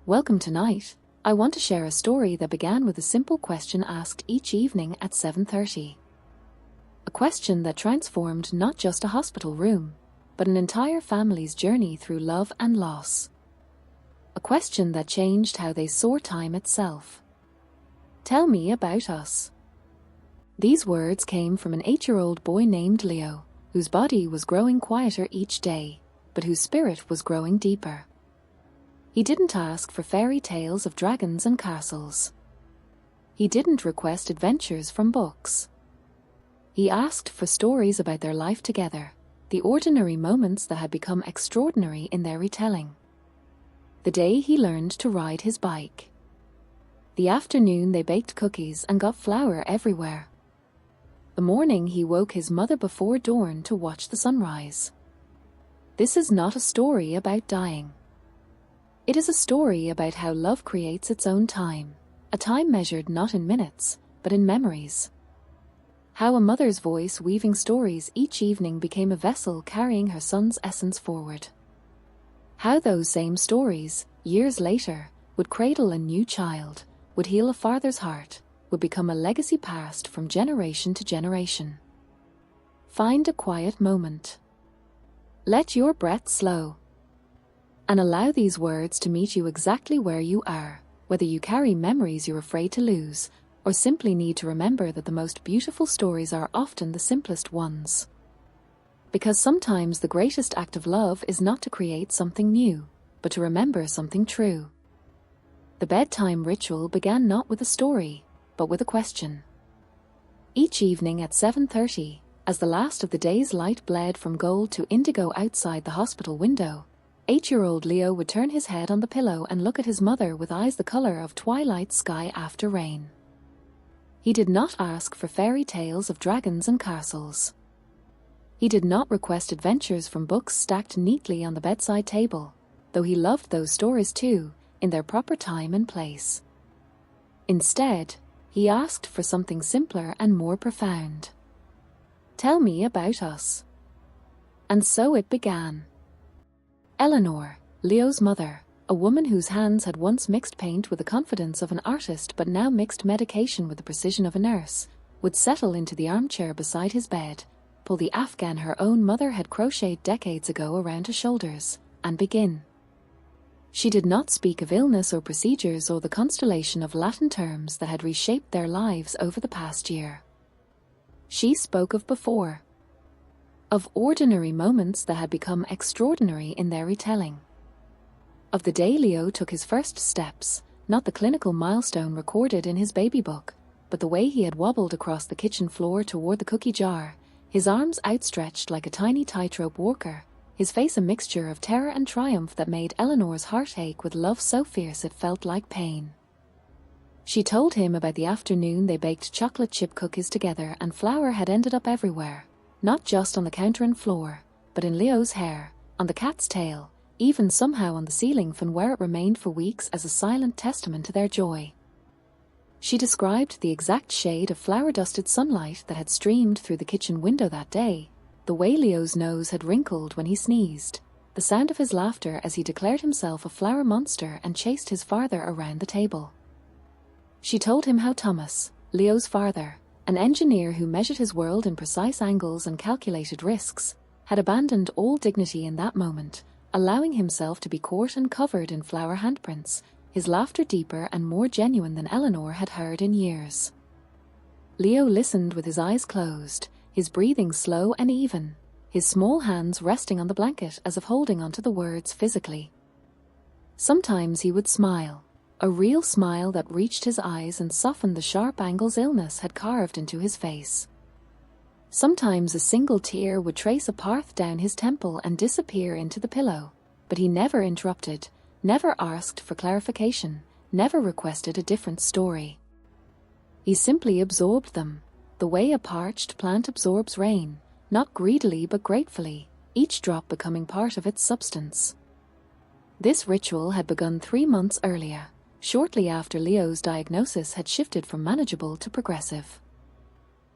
Welcome tonight. I want to share a story that began with a simple question asked each evening at 7:30. A question that transformed not just a hospital room, but an entire family's journey through love and loss. A question that changed how they saw time itself. Tell me about us. These words came from an 8-year-old boy named Leo, whose body was growing quieter each day, but whose spirit was growing deeper. He didn't ask for fairy tales of dragons and castles. He didn't request adventures from books. He asked for stories about their life together, the ordinary moments that had become extraordinary in their retelling. The day he learned to ride his bike. The afternoon they baked cookies and got flour everywhere. The morning he woke his mother before dawn to watch the sunrise. This is not a story about dying. It is a story about how love creates its own time, a time measured not in minutes, but in memories. How a mother's voice weaving stories each evening became a vessel carrying her son's essence forward. How those same stories, years later, would cradle a new child, would heal a father's heart, would become a legacy passed from generation to generation. Find a quiet moment. Let your breath slow. And allow these words to meet you exactly where you are, whether you carry memories you're afraid to lose, or simply need to remember that the most beautiful stories are often the simplest ones. Because sometimes the greatest act of love is not to create something new, but to remember something true. The bedtime ritual began not with a story, but with a question. Each evening at 7:30, as the last of the day's light bled from gold to indigo outside the hospital window, 8-year-old Leo would turn his head on the pillow and look at his mother with eyes the color of twilight sky after rain. He did not ask for fairy tales of dragons and castles. He did not request adventures from books stacked neatly on the bedside table, though he loved those stories too, in their proper time and place. Instead, he asked for something simpler and more profound. Tell me about us. And so it began. Eleanor, Leo's mother, a woman whose hands had once mixed paint with the confidence of an artist but now mixed medication with the precision of a nurse, would settle into the armchair beside his bed, pull the afghan her own mother had crocheted decades ago around her shoulders, and begin. She did not speak of illness or procedures or the constellation of Latin terms that had reshaped their lives over the past year. She spoke of before. Of ordinary moments that had become extraordinary in their retelling. Of the day Leo took his first steps, not the clinical milestone recorded in his baby book, but the way he had wobbled across the kitchen floor toward the cookie jar, his arms outstretched like a tiny tightrope walker, his face a mixture of terror and triumph that made Eleanor's heart ache with love so fierce it felt like pain. She told him about the afternoon they baked chocolate chip cookies together and flour had ended up everywhere, not just on the counter and floor, but in Leo's hair, on the cat's tail, even somehow on the ceiling fan where it remained for weeks as a silent testament to their joy. She described the exact shade of flour-dusted sunlight that had streamed through the kitchen window that day, the way Leo's nose had wrinkled when he sneezed, the sound of his laughter as he declared himself a flour monster and chased his father around the table. She told him how Thomas, Leo's father, an engineer who measured his world in precise angles and calculated risks, had abandoned all dignity in that moment, allowing himself to be caught and covered in flour handprints, his laughter deeper and more genuine than Eleanor had heard in years. Leo listened with his eyes closed, his breathing slow and even, his small hands resting on the blanket as if holding onto the words physically. Sometimes he would smile, a real smile that reached his eyes and softened the sharp angles illness had carved into his face. Sometimes a single tear would trace a path down his temple and disappear into the pillow, but he never interrupted, never asked for clarification, never requested a different story. He simply absorbed them, the way a parched plant absorbs rain, not greedily but gratefully, each drop becoming part of its substance. This ritual had begun 3 months earlier, shortly after Leo's diagnosis had shifted from manageable to progressive.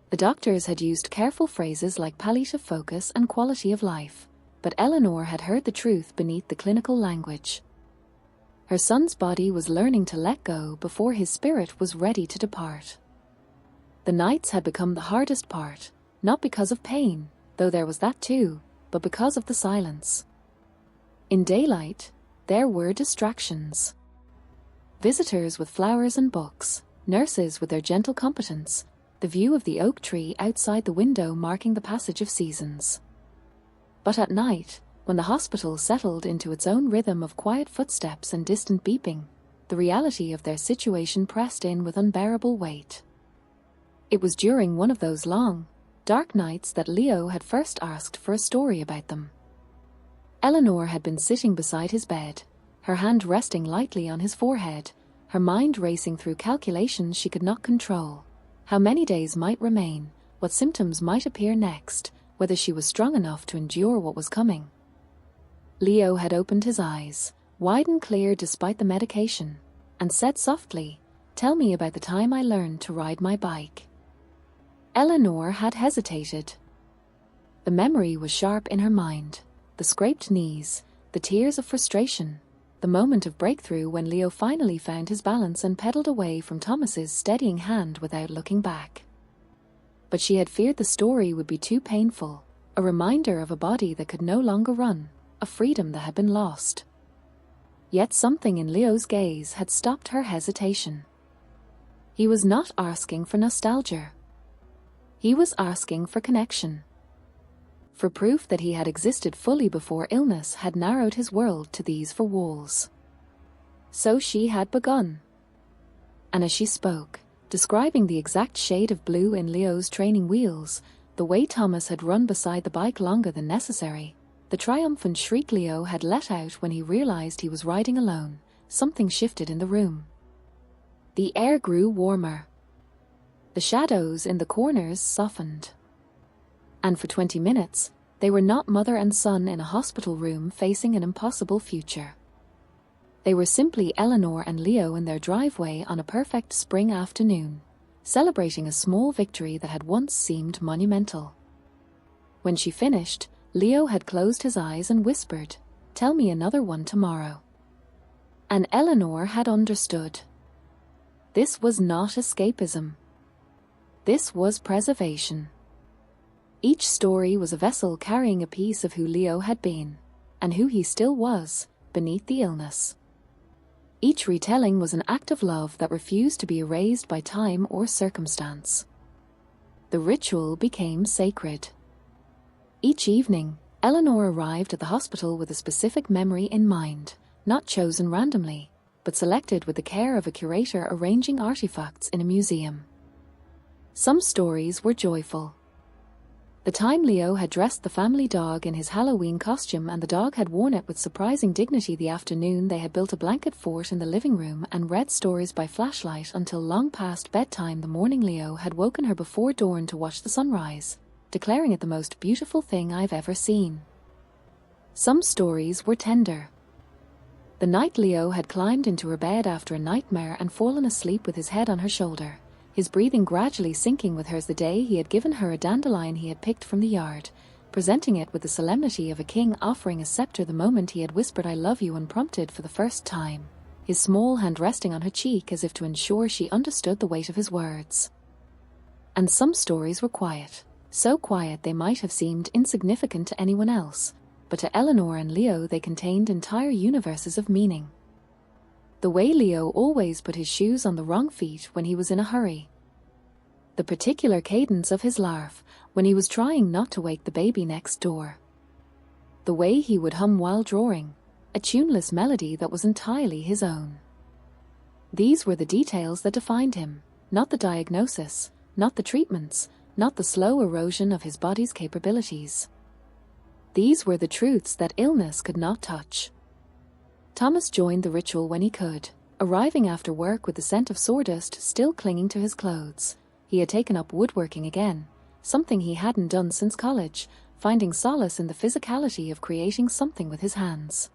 The doctors had used careful phrases like palliative focus and quality of life, but Eleanor had heard the truth beneath the clinical language. Her son's body was learning to let go before his spirit was ready to depart. The nights had become the hardest part, not because of pain, though there was that too, but because of the silence. In daylight, there were distractions. Visitors with flowers and books, nurses with their gentle competence, the view of the oak tree outside the window marking the passage of seasons. But at night, when the hospital settled into its own rhythm of quiet footsteps and distant beeping, the reality of their situation pressed in with unbearable weight. It was during one of those long, dark nights that Leo had first asked for a story about them. Eleanor had been sitting beside his bed, her hand resting lightly on his forehead, her mind racing through calculations she could not control. How many days might remain, what symptoms might appear next, whether she was strong enough to endure what was coming. Leo had opened his eyes, wide and clear despite the medication, and said softly, "Tell me about the time I learned to ride my bike." Eleanor had hesitated. The memory was sharp in her mind, the scraped knees, the tears of frustration, the moment of breakthrough when Leo finally found his balance and pedaled away from Thomas's steadying hand without looking back. But she had feared the story would be too painful, a reminder of a body that could no longer run, a freedom that had been lost. Yet something in Leo's gaze had stopped her hesitation. He was not asking for nostalgia. He was asking for connection. For proof that he had existed fully before illness had narrowed his world to these four walls. So she had begun. And as she spoke, describing the exact shade of blue in Leo's training wheels, the way Thomas had run beside the bike longer than necessary, the triumphant shriek Leo had let out when he realized he was riding alone, something shifted in the room. The air grew warmer. The shadows in the corners softened. And for 20 minutes, they were not mother and son in a hospital room facing an impossible future. They were simply Eleanor and Leo in their driveway on a perfect spring afternoon, celebrating a small victory that had once seemed monumental. When she finished, Leo had closed his eyes and whispered, "Tell me another one tomorrow." And Eleanor had understood. This was not escapism. This was preservation. Each story was a vessel carrying a piece of who Leo had been, and who he still was, beneath the illness. Each retelling was an act of love that refused to be erased by time or circumstance. The ritual became sacred. Each evening, Eleanor arrived at the hospital with a specific memory in mind, not chosen randomly, but selected with the care of a curator arranging artifacts in a museum. Some stories were joyful. The time Leo had dressed the family dog in his Halloween costume and the dog had worn it with surprising dignity the afternoon they had built a blanket fort in the living room and read stories by flashlight until long past bedtime the morning Leo had woken her before dawn to watch the sunrise, declaring it the most beautiful thing I've ever seen. Some stories were tender. The night Leo had climbed into her bed after a nightmare and fallen asleep with his head on her shoulder, his breathing gradually sinking with hers the day he had given her a dandelion he had picked from the yard, presenting it with the solemnity of a king offering a scepter the moment he had whispered "I love you" unprompted for the first time, his small hand resting on her cheek as if to ensure she understood the weight of his words. And some stories were quiet, so quiet they might have seemed insignificant to anyone else, but to Eleanor and Leo they contained entire universes of meaning. The way Leo always put his shoes on the wrong feet when he was in a hurry. The particular cadence of his laugh when he was trying not to wake the baby next door. The way he would hum while drawing, a tuneless melody that was entirely his own. These were the details that defined him, not the diagnosis, not the treatments, not the slow erosion of his body's capabilities. These were the truths that illness could not touch. Thomas joined the ritual when he could, arriving after work with the scent of sawdust still clinging to his clothes. He had taken up woodworking again, something he hadn't done since college, finding solace in the physicality of creating something with his hands.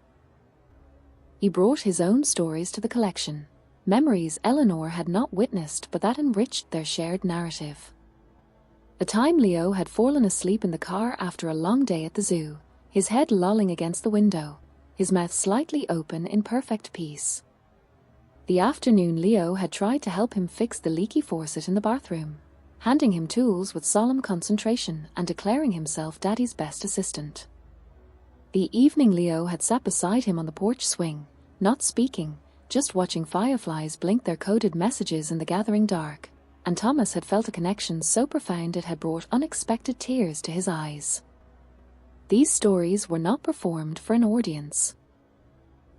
He brought his own stories to the collection, memories Eleanor had not witnessed but that enriched their shared narrative. The time Leo had fallen asleep in the car after a long day at the zoo, his head lolling against the window, his mouth slightly open in perfect peace. The afternoon Leo had tried to help him fix the leaky faucet in the bathroom, handing him tools with solemn concentration and declaring himself Daddy's best assistant. The evening Leo had sat beside him on the porch swing, not speaking, just watching fireflies blink their coded messages in the gathering dark, and Thomas had felt a connection so profound it had brought unexpected tears to his eyes. These stories were not performed for an audience.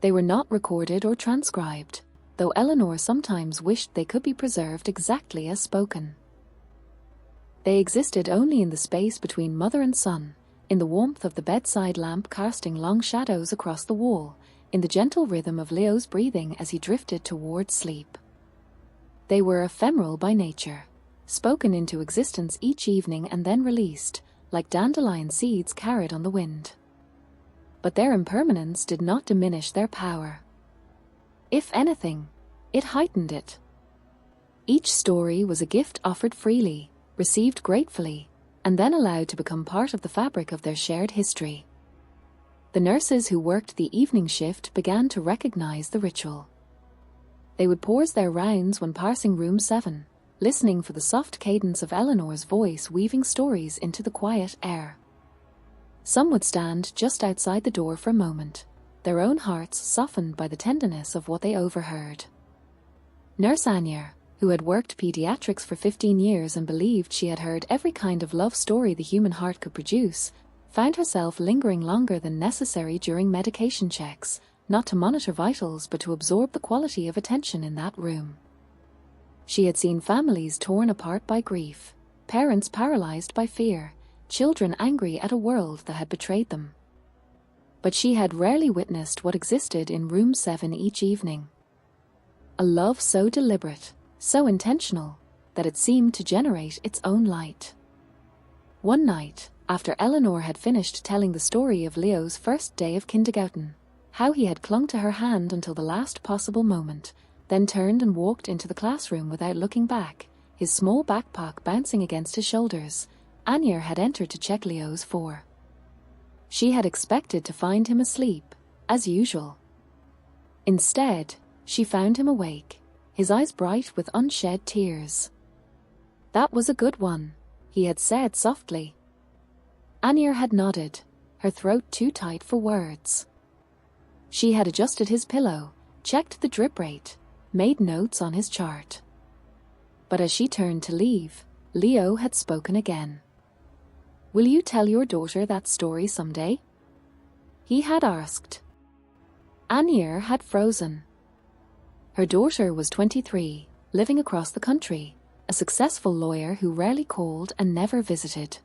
They were not recorded or transcribed, though Eleanor sometimes wished they could be preserved exactly as spoken. They existed only in the space between mother and son, in the warmth of the bedside lamp casting long shadows across the wall, in the gentle rhythm of Leo's breathing as he drifted towards sleep. They were ephemeral by nature, spoken into existence each evening and then released, like dandelion seeds carried on the wind. But their impermanence did not diminish their power. If anything, it heightened it. Each story was a gift offered freely, received gratefully, and then allowed to become part of the fabric of their shared history. The nurses who worked the evening shift began to recognize the ritual. They would pause their rounds when passing room 7, listening for the soft cadence of Eleanor's voice weaving stories into the quiet air. Some would stand just outside the door for a moment, their own hearts softened by the tenderness of what they overheard. Nurse Anya, who had worked pediatrics for 15 years and believed she had heard every kind of love story the human heart could produce, found herself lingering longer than necessary during medication checks, not to monitor vitals but to absorb the quality of attention in that room. She had seen families torn apart by grief, parents paralyzed by fear, children angry at a world that had betrayed them. But she had rarely witnessed what existed in room 7 each evening. A love so deliberate, so intentional, that it seemed to generate its own light. One night, after Eleanor had finished telling the story of Leo's first day of kindergarten, how he had clung to her hand until the last possible moment, then turned and walked into the classroom without looking back, his small backpack bouncing against his shoulders, Anya had entered to check Leo's for. She had expected to find him asleep, as usual. Instead, she found him awake, his eyes bright with unshed tears. "That was a good one," he had said softly. Anya had nodded, her throat too tight for words. She had adjusted his pillow, checked the drip rate, made notes on his chart. But as she turned to leave, Leo had spoken again. "Will you tell your daughter that story someday?" he had asked. Anya had frozen. Her daughter was 23, living across the country, a successful lawyer who rarely called and never visited.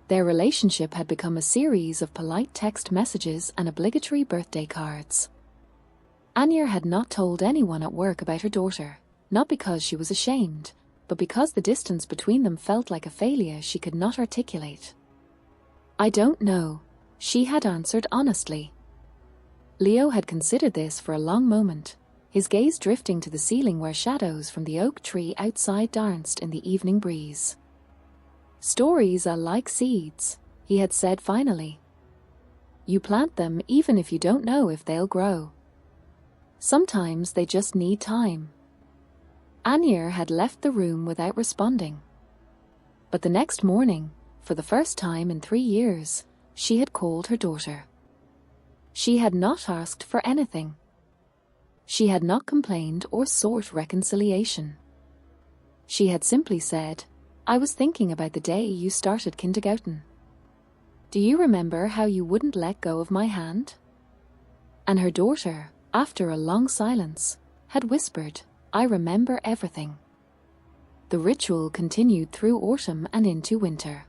Their relationship had become a series of polite text messages and obligatory birthday cards. Anya had not told anyone at work about her daughter, not because she was ashamed, but because the distance between them felt like a failure she could not articulate. "I don't know," she had answered honestly. Leo had considered this for a long moment, his gaze drifting to the ceiling where shadows from the oak tree outside danced in the evening breeze. "Stories are like seeds," he had said finally. "You plant them even if you don't know if they'll grow. Sometimes they just need time." Anya had left the room without responding. But the next morning, for the first time in 3 years, she had called her daughter. She had not asked for anything. She had not complained or sought reconciliation. She had simply said, "I was thinking about the day you started kindergarten. Do you remember how you wouldn't let go of my hand?" And her daughter, after a long silence, had whispered, "I remember everything." The ritual continued through autumn and into winter.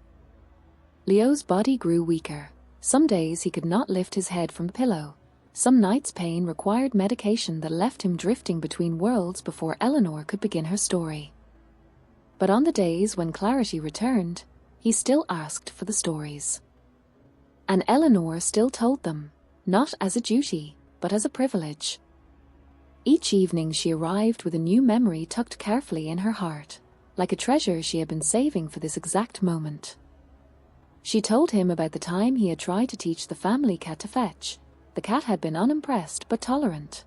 Leo's body grew weaker. Some days he could not lift his head from the pillow. Some nights pain required medication that left him drifting between worlds before Eleanor could begin her story. But on the days when clarity returned, he still asked for the stories. And Eleanor still told them, not as a duty, but as a privilege. Each evening she arrived with a new memory tucked carefully in her heart, like a treasure she had been saving for this exact moment. She told him about the time he had tried to teach the family cat to fetch, the cat had been unimpressed but tolerant.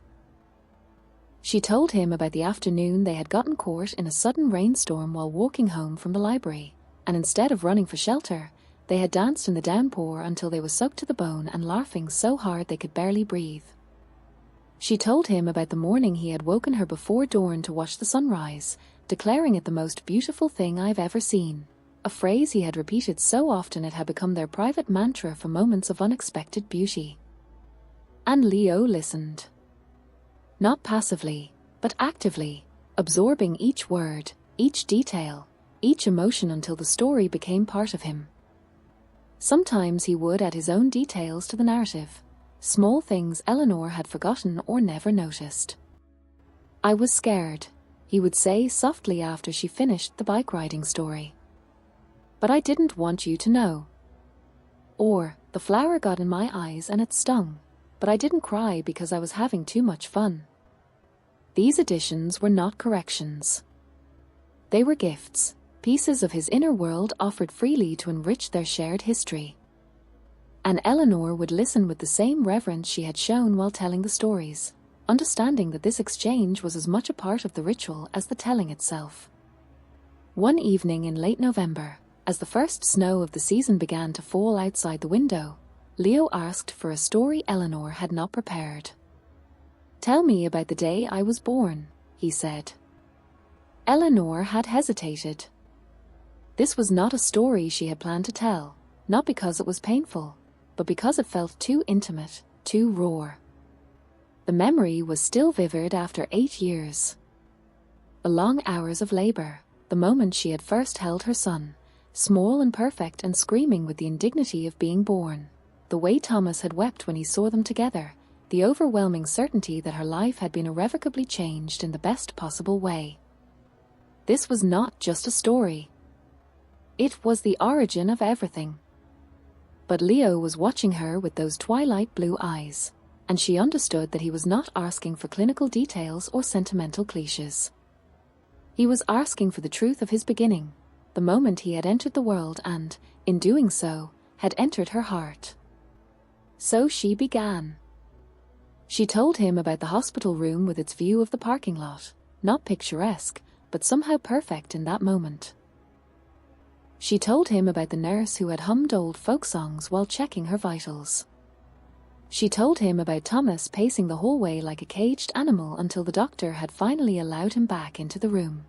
She told him about the afternoon they had gotten caught in a sudden rainstorm while walking home from the library, and instead of running for shelter, they had danced in the downpour until they were soaked to the bone and laughing so hard they could barely breathe. She told him about the morning he had woken her before dawn to watch the sunrise, declaring it the most beautiful thing I've ever seen, a phrase he had repeated so often it had become their private mantra for moments of unexpected beauty. And Leo listened. Not passively, but actively, absorbing each word, each detail, each emotion until the story became part of him. Sometimes he would add his own details to the narrative, small things Eleanor had forgotten or never noticed. "I was scared," he would say softly after she finished the bike riding story. "But I didn't want you to know." Or, "The flower got in my eyes and it stung, but I didn't cry because I was having too much fun." These additions were not corrections. They were gifts, pieces of his inner world offered freely to enrich their shared history. And Eleanor would listen with the same reverence she had shown while telling the stories, understanding that this exchange was as much a part of the ritual as the telling itself. One evening in late November, as the first snow of the season began to fall outside the window, Leo asked for a story Eleanor had not prepared. "Tell me about the day I was born," he said. Eleanor had hesitated. This was not a story she had planned to tell, not because it was painful, but because it felt too intimate, too raw. The memory was still vivid after 8 years. The long hours of labor, the moment she had first held her son, small and perfect and screaming with the indignity of being born, the way Thomas had wept when he saw them together, the overwhelming certainty that her life had been irrevocably changed in the best possible way. This was not just a story. It was the origin of everything. But Leo was watching her with those twilight blue eyes, and she understood that he was not asking for clinical details or sentimental cliches. He was asking for the truth of his beginning, the moment he had entered the world and, in doing so, had entered her heart. So she began. She told him about the hospital room with its view of the parking lot, not picturesque, but somehow perfect in that moment. She told him about the nurse who had hummed old folk songs while checking her vitals. She told him about Thomas pacing the hallway like a caged animal until the doctor had finally allowed him back into the room.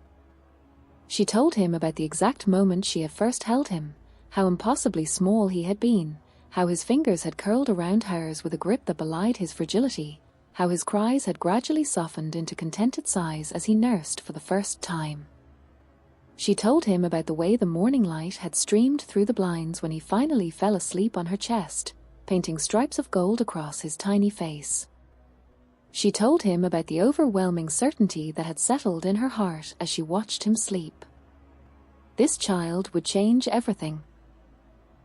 She told him about the exact moment she had first held him, how impossibly small he had been, how his fingers had curled around hers with a grip that belied his fragility, how his cries had gradually softened into contented sighs as he nursed for the first time. She told him about the way the morning light had streamed through the blinds when he finally fell asleep on her chest, painting stripes of gold across his tiny face. She told him about the overwhelming certainty that had settled in her heart as she watched him sleep. This child would change everything.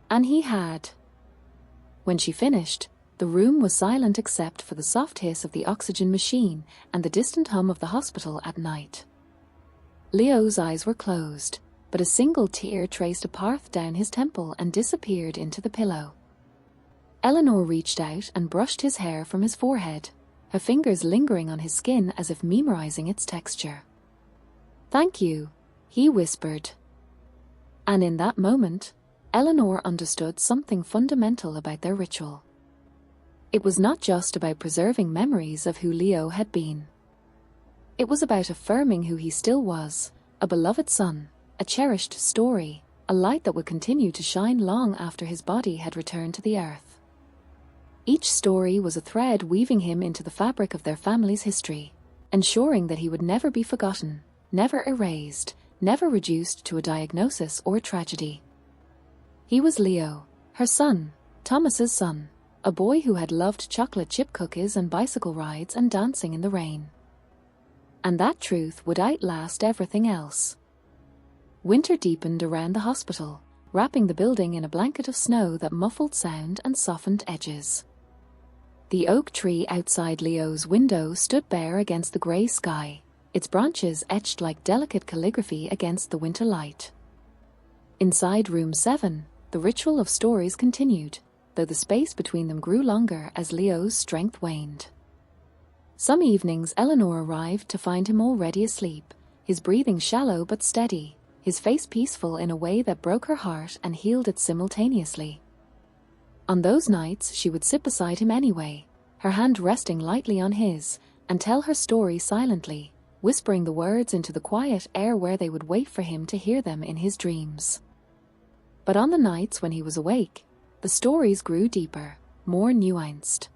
And he had. When she finished, the room was silent except for the soft hiss of the oxygen machine and the distant hum of the hospital at night. Leo's eyes were closed, but a single tear traced a path down his temple and disappeared into the pillow. Eleanor reached out and brushed his hair from his forehead, her fingers lingering on his skin as if memorizing its texture. "Thank you," he whispered. And in that moment, Eleanor understood something fundamental about their ritual. It was not just about preserving memories of who Leo had been. It was about affirming who he still was, a beloved son, a cherished story, a light that would continue to shine long after his body had returned to the earth. Each story was a thread weaving him into the fabric of their family's history, ensuring that he would never be forgotten, never erased, never reduced to a diagnosis or a tragedy. He was Leo, her son, Thomas's son, a boy who had loved chocolate chip cookies and bicycle rides and dancing in the rain. And that truth would outlast everything else. Winter deepened around the hospital, wrapping the building in a blanket of snow that muffled sound and softened edges. The oak tree outside Leo's window stood bare against the grey sky, its branches etched like delicate calligraphy against the winter light. Inside room 7, the ritual of stories continued, though the space between them grew longer as Leo's strength waned. Some evenings Eleanor arrived to find him already asleep, his breathing shallow but steady, his face peaceful in a way that broke her heart and healed it simultaneously. On those nights she would sit beside him anyway, her hand resting lightly on his, and tell her story silently, whispering the words into the quiet air where they would wait for him to hear them in his dreams. But on the nights when he was awake, the stories grew deeper, more nuanced.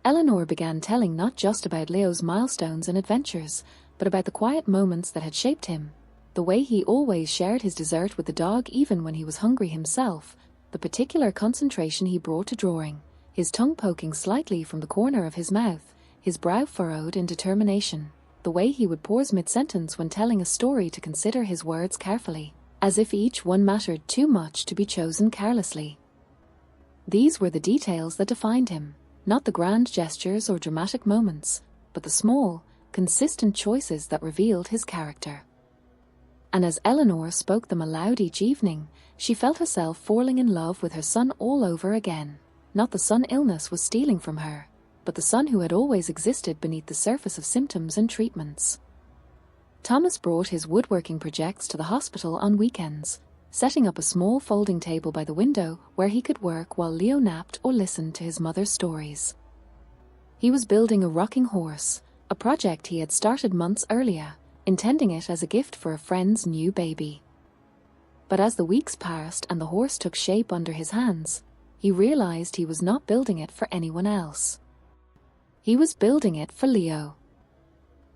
Eleanor began telling not just about Leo's milestones and adventures, but about the quiet moments that had shaped him, the way he always shared his dessert with the dog even when he was hungry himself, the particular concentration he brought to drawing, his tongue poking slightly from the corner of his mouth, his brow furrowed in determination, the way he would pause mid-sentence when telling a story to consider his words carefully, as if each one mattered too much to be chosen carelessly. These were the details that defined him, not the grand gestures or dramatic moments, but the small, consistent choices that revealed his character. And as Eleanor spoke them aloud each evening, she felt herself falling in love with her son all over again. Not the son illness was stealing from her, but the son who had always existed beneath the surface of symptoms and treatments. Thomas brought his woodworking projects to the hospital on weekends, setting up a small folding table by the window where he could work while Leo napped or listened to his mother's stories. He was building a rocking horse, a project he had started months earlier, intending it as a gift for a friend's new baby. But as the weeks passed and the horse took shape under his hands, he realized he was not building it for anyone else. He was building it for Leo.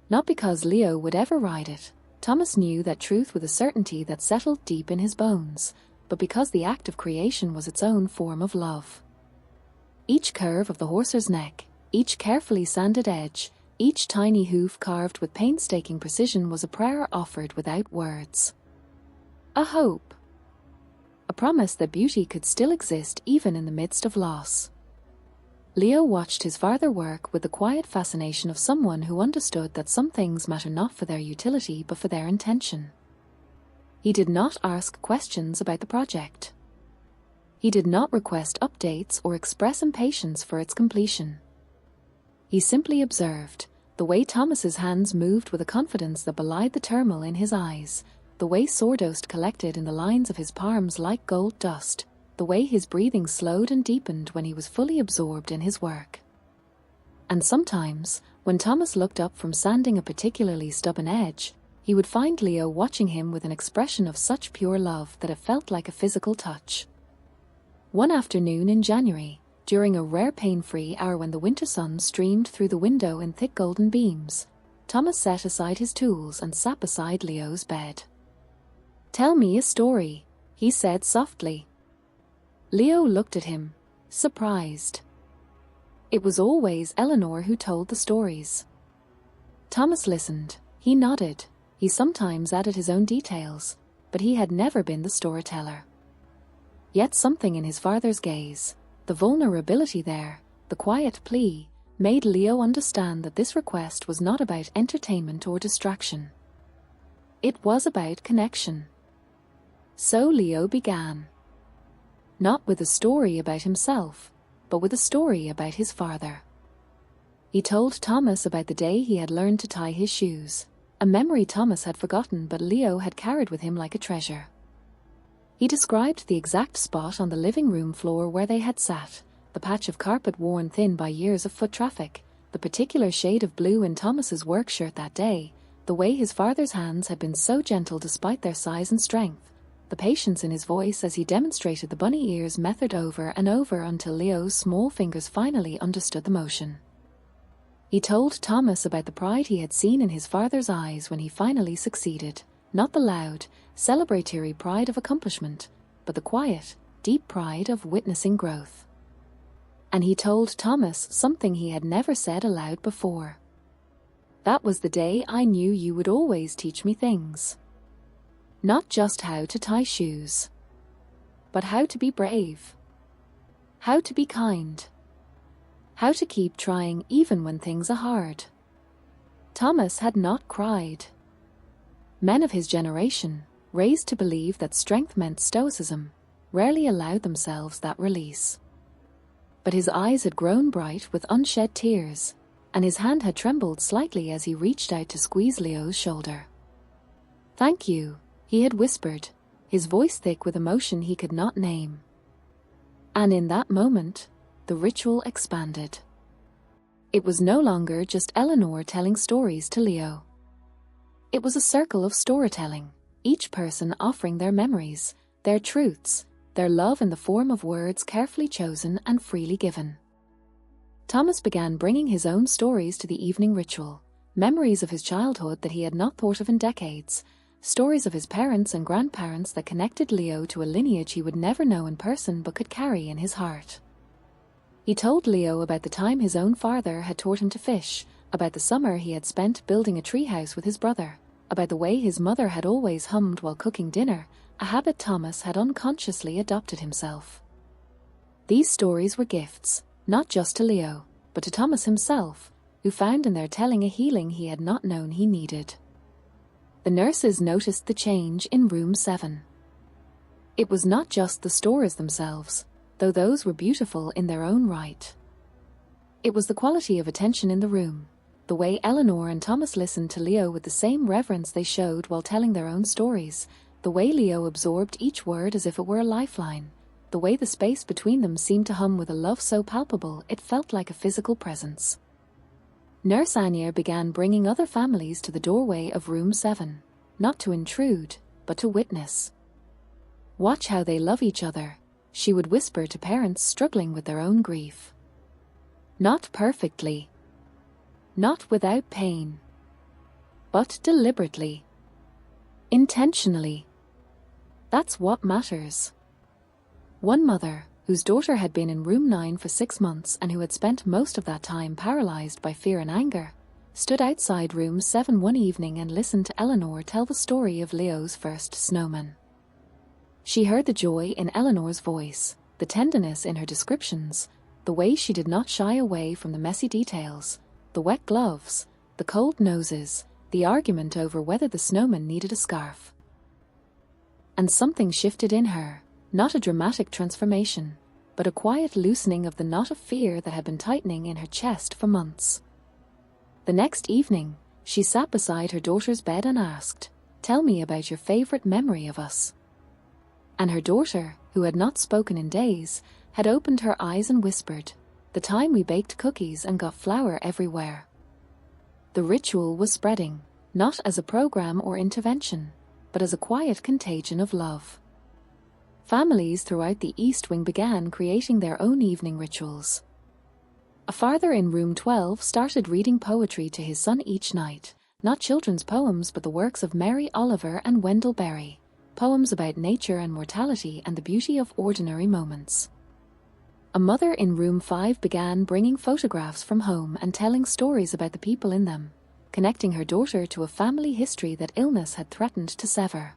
Not because Leo would ever ride it, Thomas knew that truth with a certainty that settled deep in his bones, but because the act of creation was its own form of love. Each curve of the horse's neck, each carefully sanded edge, each tiny hoof carved with painstaking precision was a prayer offered without words. A hope. A promise that beauty could still exist even in the midst of loss. Leo watched his father work with the quiet fascination of someone who understood that some things matter not for their utility but for their intention. He did not ask questions about the project. He did not request updates or express impatience for its completion. He simply observed, the way Thomas's hands moved with a confidence that belied the turmoil in his eyes, the way sawdust collected in the lines of his palms like gold dust, the way his breathing slowed and deepened when he was fully absorbed in his work. And sometimes, when Thomas looked up from sanding a particularly stubborn edge, he would find Leo watching him with an expression of such pure love that it felt like a physical touch. One afternoon in January, during a rare pain-free hour when the winter sun streamed through the window in thick golden beams, Thomas set aside his tools and sat beside Leo's bed. "Tell me a story," he said softly. Leo looked at him, surprised. It was always Eleanor who told the stories. Thomas listened, he nodded, he sometimes added his own details, but he had never been the storyteller. Yet something in his father's gaze, the vulnerability there, the quiet plea, made Leo understand that this request was not about entertainment or distraction. It was about connection. So Leo began. Not with a story about himself, but with a story about his father. He told Thomas about the day he had learned to tie his shoes, a memory Thomas had forgotten but Leo had carried with him like a treasure. He described the exact spot on the living room floor where they had sat, the patch of carpet worn thin by years of foot traffic, the particular shade of blue in Thomas's work shirt that day, the way his father's hands had been so gentle despite their size and strength, the patience in his voice as he demonstrated the bunny ears method over and over until Leo's small fingers finally understood the motion. He told Thomas about the pride he had seen in his father's eyes when he finally succeeded, not the loud, celebratory pride of accomplishment, but the quiet, deep pride of witnessing growth. And he told Thomas something he had never said aloud before. "That was the day I knew you would always teach me things. Not just how to tie shoes, but how to be brave, how to be kind, how to keep trying even when things are hard." Thomas had not cried. Men of his generation, raised to believe that strength meant stoicism, rarely allowed themselves that release. but his eyes had grown bright with unshed tears, and his hand had trembled slightly as he reached out to squeeze Leo's shoulder. "Thank you," he had whispered, his voice thick with emotion he could not name. And in that moment, the ritual expanded. It was no longer just Eleanor telling stories to Leo. It was a circle of storytelling, each person offering their memories, their truths, their love in the form of words carefully chosen and freely given. Thomas began bringing his own stories to the evening ritual, memories of his childhood that he had not thought of in decades, stories of his parents and grandparents that connected Leo to a lineage he would never know in person but could carry in his heart. He told Leo about the time his own father had taught him to fish, about the summer he had spent building a treehouse with his brother, about the way his mother had always hummed while cooking dinner, a habit Thomas had unconsciously adopted himself. These stories were gifts, not just to Leo, but to Thomas himself, who found in their telling a healing he had not known he needed. The nurses noticed the change in room 7. It was not just the stories themselves, though those were beautiful in their own right. It was the quality of attention in the room, the way Eleanor and Thomas listened to Leo with the same reverence they showed while telling their own stories, the way Leo absorbed each word as if it were a lifeline, the way the space between them seemed to hum with a love so palpable it felt like a physical presence. Nurse Anya began bringing other families to the doorway of room 7, not to intrude, but to witness. "Watch how they love each other," she would whisper to parents struggling with their own grief. "Not perfectly. Not without pain. But deliberately. Intentionally. That's what matters." One mother, whose daughter had been in room 9 for 6 months and who had spent most of that time paralyzed by fear and anger, stood outside room 7 one evening and listened to Eleanor tell the story of Leo's first snowman. She heard the joy in Eleanor's voice, the tenderness in her descriptions, the way she did not shy away from the messy details, the wet gloves, the cold noses, the argument over whether the snowman needed a scarf. And something shifted in her, not a dramatic transformation, but a quiet loosening of the knot of fear that had been tightening in her chest for months. The next evening, she sat beside her daughter's bed and asked, "Tell me about your favorite memory of us." And her daughter, who had not spoken in days, had opened her eyes and whispered, "The time we baked cookies and got flour everywhere." The ritual was spreading, not as a program or intervention, but as a quiet contagion of love. Families throughout the East Wing began creating their own evening rituals. A father in room 12 started reading poetry to his son each night, not children's poems but the works of Mary Oliver and Wendell Berry, poems about nature and mortality and the beauty of ordinary moments. A mother in room 5 began bringing photographs from home and telling stories about the people in them, connecting her daughter to a family history that illness had threatened to sever.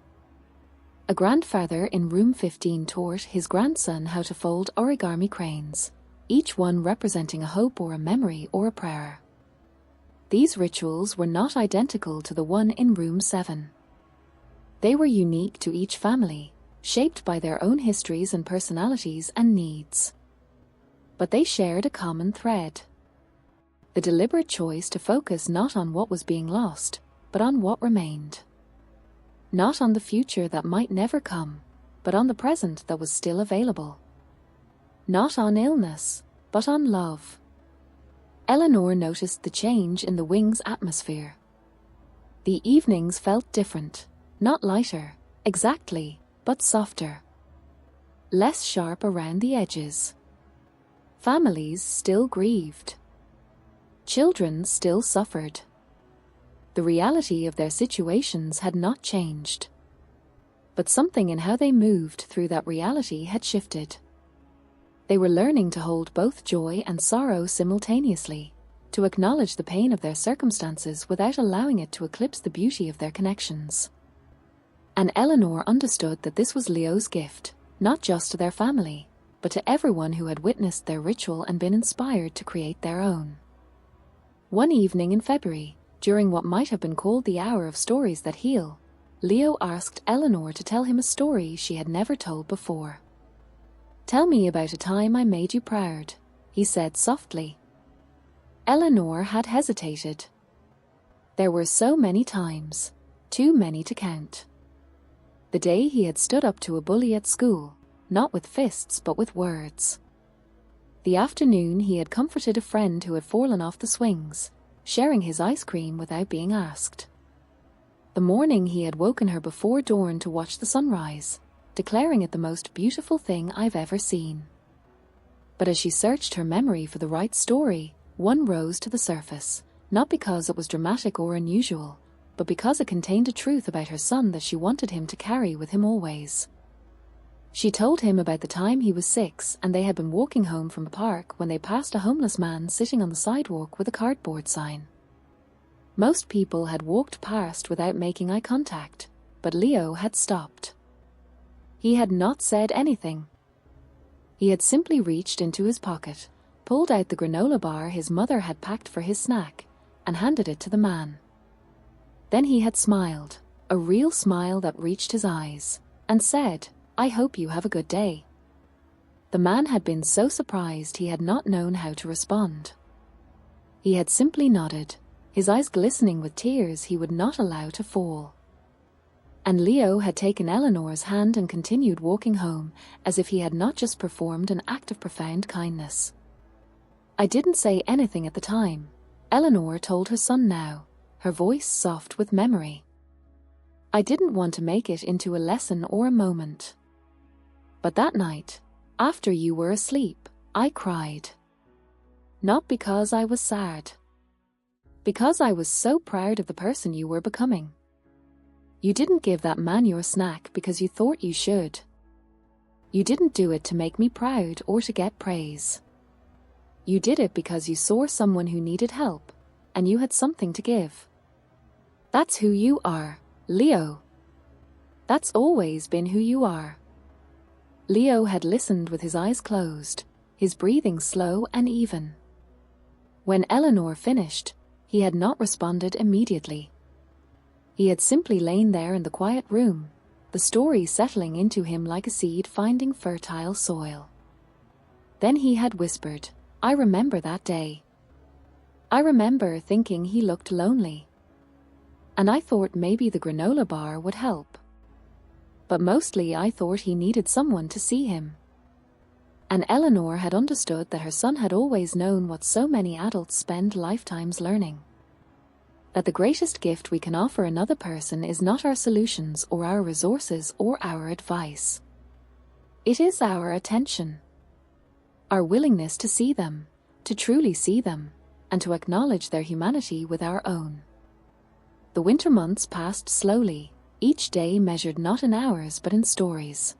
A grandfather in room 15 taught his grandson how to fold origami cranes, each one representing a hope or a memory or a prayer. These rituals were not identical to the one in room 7. They were unique to each family, shaped by their own histories and personalities and needs. But they shared a common thread: the deliberate choice to focus not on what was being lost, but on what remained. Not on the future that might never come, but on the present that was still available. Not on illness, but on love. Eleanor noticed the change in the wing's atmosphere. The evenings felt different, not lighter, exactly, but softer. Less sharp around the edges. Families still grieved. Children still suffered. The reality of their situations had not changed. But something in how they moved through that reality had shifted. They were learning to hold both joy and sorrow simultaneously, to acknowledge the pain of their circumstances without allowing it to eclipse the beauty of their connections. And Eleanor understood that this was Leo's gift, not just to their family, but to everyone who had witnessed their ritual and been inspired to create their own. One evening in February, during what might have been called the hour of stories that heal, Leo asked Eleanor to tell him a story she had never told before. "Tell me about a time I made you proud," he said softly. Eleanor had hesitated. There were so many times, too many to count. The day he had stood up to a bully at school, not with fists but with words. The afternoon he had comforted a friend who had fallen off the swings, sharing his ice cream without being asked. The morning he had woken her before dawn to watch the sunrise, declaring it the most beautiful thing I've ever seen. But as she searched her memory for the right story, one rose to the surface, not because it was dramatic or unusual, but because it contained a truth about her son that she wanted him to carry with him always. She told him about the time he was 6 and they had been walking home from a park when they passed a homeless man sitting on the sidewalk with a cardboard sign. Most people had walked past without making eye contact, but Leo had stopped. He had not said anything. He had simply reached into his pocket, pulled out the granola bar his mother had packed for his snack, and handed it to the man. Then he had smiled, a real smile that reached his eyes, and said, "I hope you have a good day." The man had been so surprised he had not known how to respond. He had simply nodded, his eyes glistening with tears he would not allow to fall. And Leo had taken Eleanor's hand and continued walking home, as if he had not just performed an act of profound kindness. "I didn't say anything at the time," Eleanor told her son now, her voice soft with memory. "I didn't want to make it into a lesson or a moment. But that night, after you were asleep, I cried. Not because I was sad. Because I was so proud of the person you were becoming. You didn't give that man your snack because you thought you should. You didn't do it to make me proud or to get praise. You did it because you saw someone who needed help, and you had something to give. That's who you are, Leo. That's always been who you are." Leo had listened with his eyes closed, his breathing slow and even. When Eleanor finished, he had not responded immediately. He had simply lain there in the quiet room, the story settling into him like a seed finding fertile soil. Then he had whispered, "I remember that day. I remember thinking he looked lonely. And I thought maybe the granola bar would help. But mostly I thought he needed someone to see him." And Eleanor had understood that her son had always known what so many adults spend lifetimes learning. That the greatest gift we can offer another person is not our solutions or our resources or our advice. It is our attention. Our willingness to see them, to truly see them, and to acknowledge their humanity with our own. The winter months passed slowly, each day measured not in hours but in stories.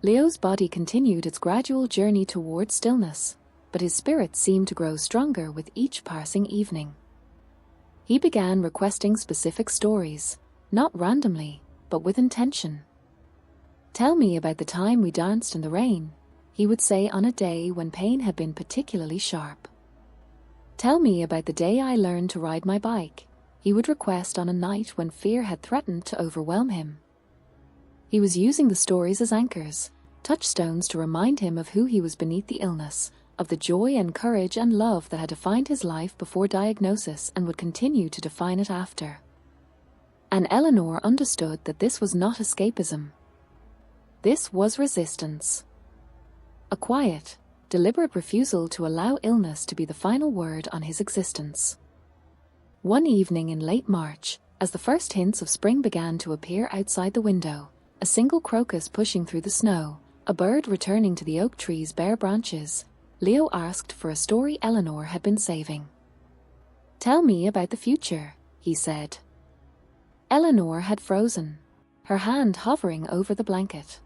Leo's body continued its gradual journey toward stillness, but his spirit seemed to grow stronger with each passing evening. He began requesting specific stories, not randomly, but with intention. "Tell me about the time we danced in the rain," he would say on a day when pain had been particularly sharp. "Tell me about the day I learned to ride my bike," he would request on a night when fear had threatened to overwhelm him. He was using the stories as anchors, touchstones to remind him of who he was beneath the illness, of the joy and courage and love that had defined his life before diagnosis and would continue to define it after. And Eleanor understood that this was not escapism. This was resistance. A quiet, deliberate refusal to allow illness to be the final word on his existence. One evening in late March, as the first hints of spring began to appear outside the window, a single crocus pushing through the snow, a bird returning to the oak tree's bare branches, Leo asked for a story Eleanor had been saving. "Tell me about the future," he said. Eleanor had frozen, her hand hovering over the blanket.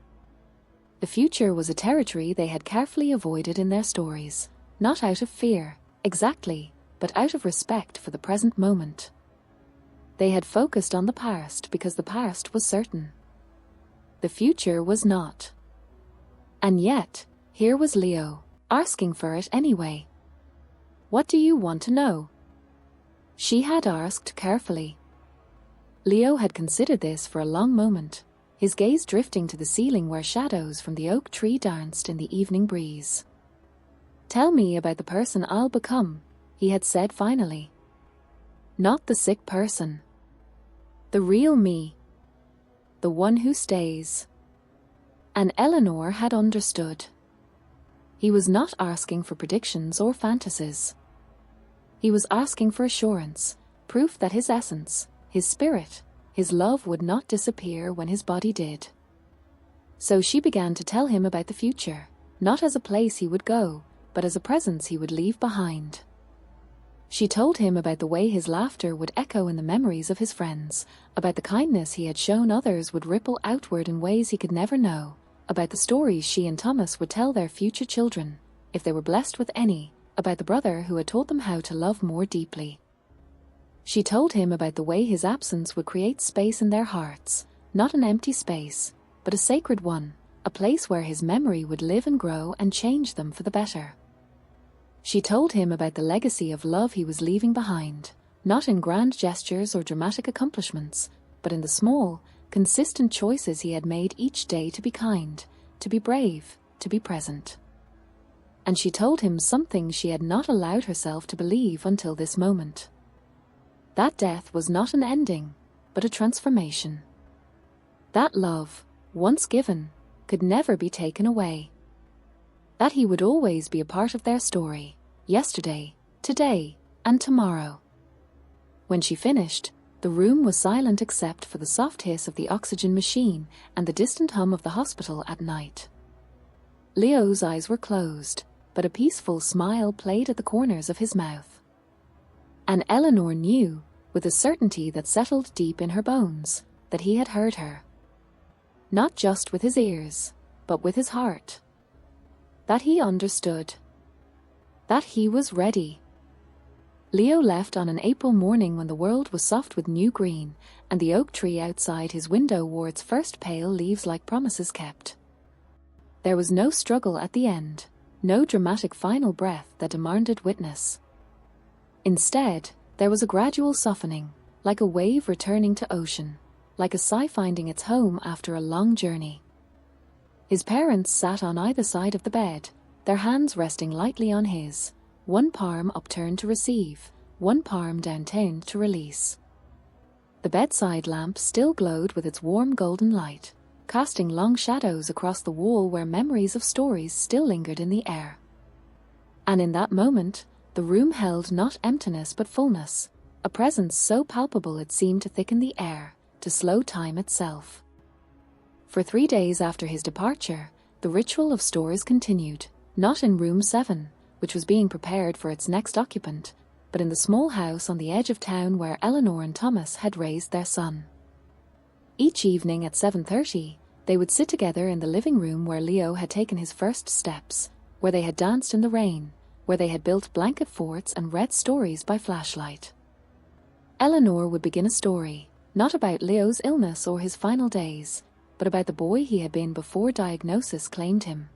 The future was a territory they had carefully avoided in their stories, not out of fear, exactly, but out of respect for the present moment. They had focused on the past because the past was certain. The future was not. And yet, here was Leo, asking for it anyway. "What do you want to know?" she had asked carefully. Leo had considered this for a long moment, his gaze drifting to the ceiling where shadows from the oak tree danced in the evening breeze. "Tell me about the person I'll become," he had said finally. "Not the sick person. The real me. The one who stays." And Eleanor had understood. He was not asking for predictions or fantasies. He was asking for assurance, proof that his essence, his spirit, his love would not disappear when his body did. So she began to tell him about the future, not as a place he would go, but as a presence he would leave behind. She told him about the way his laughter would echo in the memories of his friends, about the kindness he had shown others would ripple outward in ways he could never know, about the stories she and Thomas would tell their future children, if they were blessed with any, about the brother who had taught them how to love more deeply. She told him about the way his absence would create space in their hearts, not an empty space, but a sacred one, a place where his memory would live and grow and change them for the better. She told him about the legacy of love he was leaving behind, not in grand gestures or dramatic accomplishments, but in the small, consistent choices he had made each day to be kind, to be brave, to be present. And she told him something she had not allowed herself to believe until this moment. That death was not an ending, but a transformation. That love, once given, could never be taken away. That he would always be a part of their story, yesterday, today, and tomorrow. When she finished, the room was silent except for the soft hiss of the oxygen machine and the distant hum of the hospital at night. Leo's eyes were closed, but a peaceful smile played at the corners of his mouth. And Eleanor knew, with a certainty that settled deep in her bones, that he had heard her. Not just with his ears, but with his heart. That he understood. That he was ready. Leo left on an April morning when the world was soft with new green, and the oak tree outside his window wore its first pale leaves like promises kept. There was no struggle at the end, no dramatic final breath that demanded witness. Instead, there was a gradual softening, like a wave returning to ocean, like a sigh finding its home after a long journey. His parents sat on either side of the bed, their hands resting lightly on his, one palm upturned to receive, one palm downturned to release. The bedside lamp still glowed with its warm golden light, casting long shadows across the wall where memories of stories still lingered in the air. And in that moment, the room held not emptiness but fullness, a presence so palpable it seemed to thicken the air, to slow time itself. For 3 days after his departure, the ritual of stories continued, not in room 7, which was being prepared for its next occupant, but in the small house on the edge of town where Eleanor and Thomas had raised their son. Each evening at 7:30, they would sit together in the living room where Leo had taken his first steps, where they had danced in the rain, where they had built blanket forts and read stories by flashlight. Eleanor would begin a story, not about Leo's illness or his final days, but about the boy he had been before diagnosis claimed him.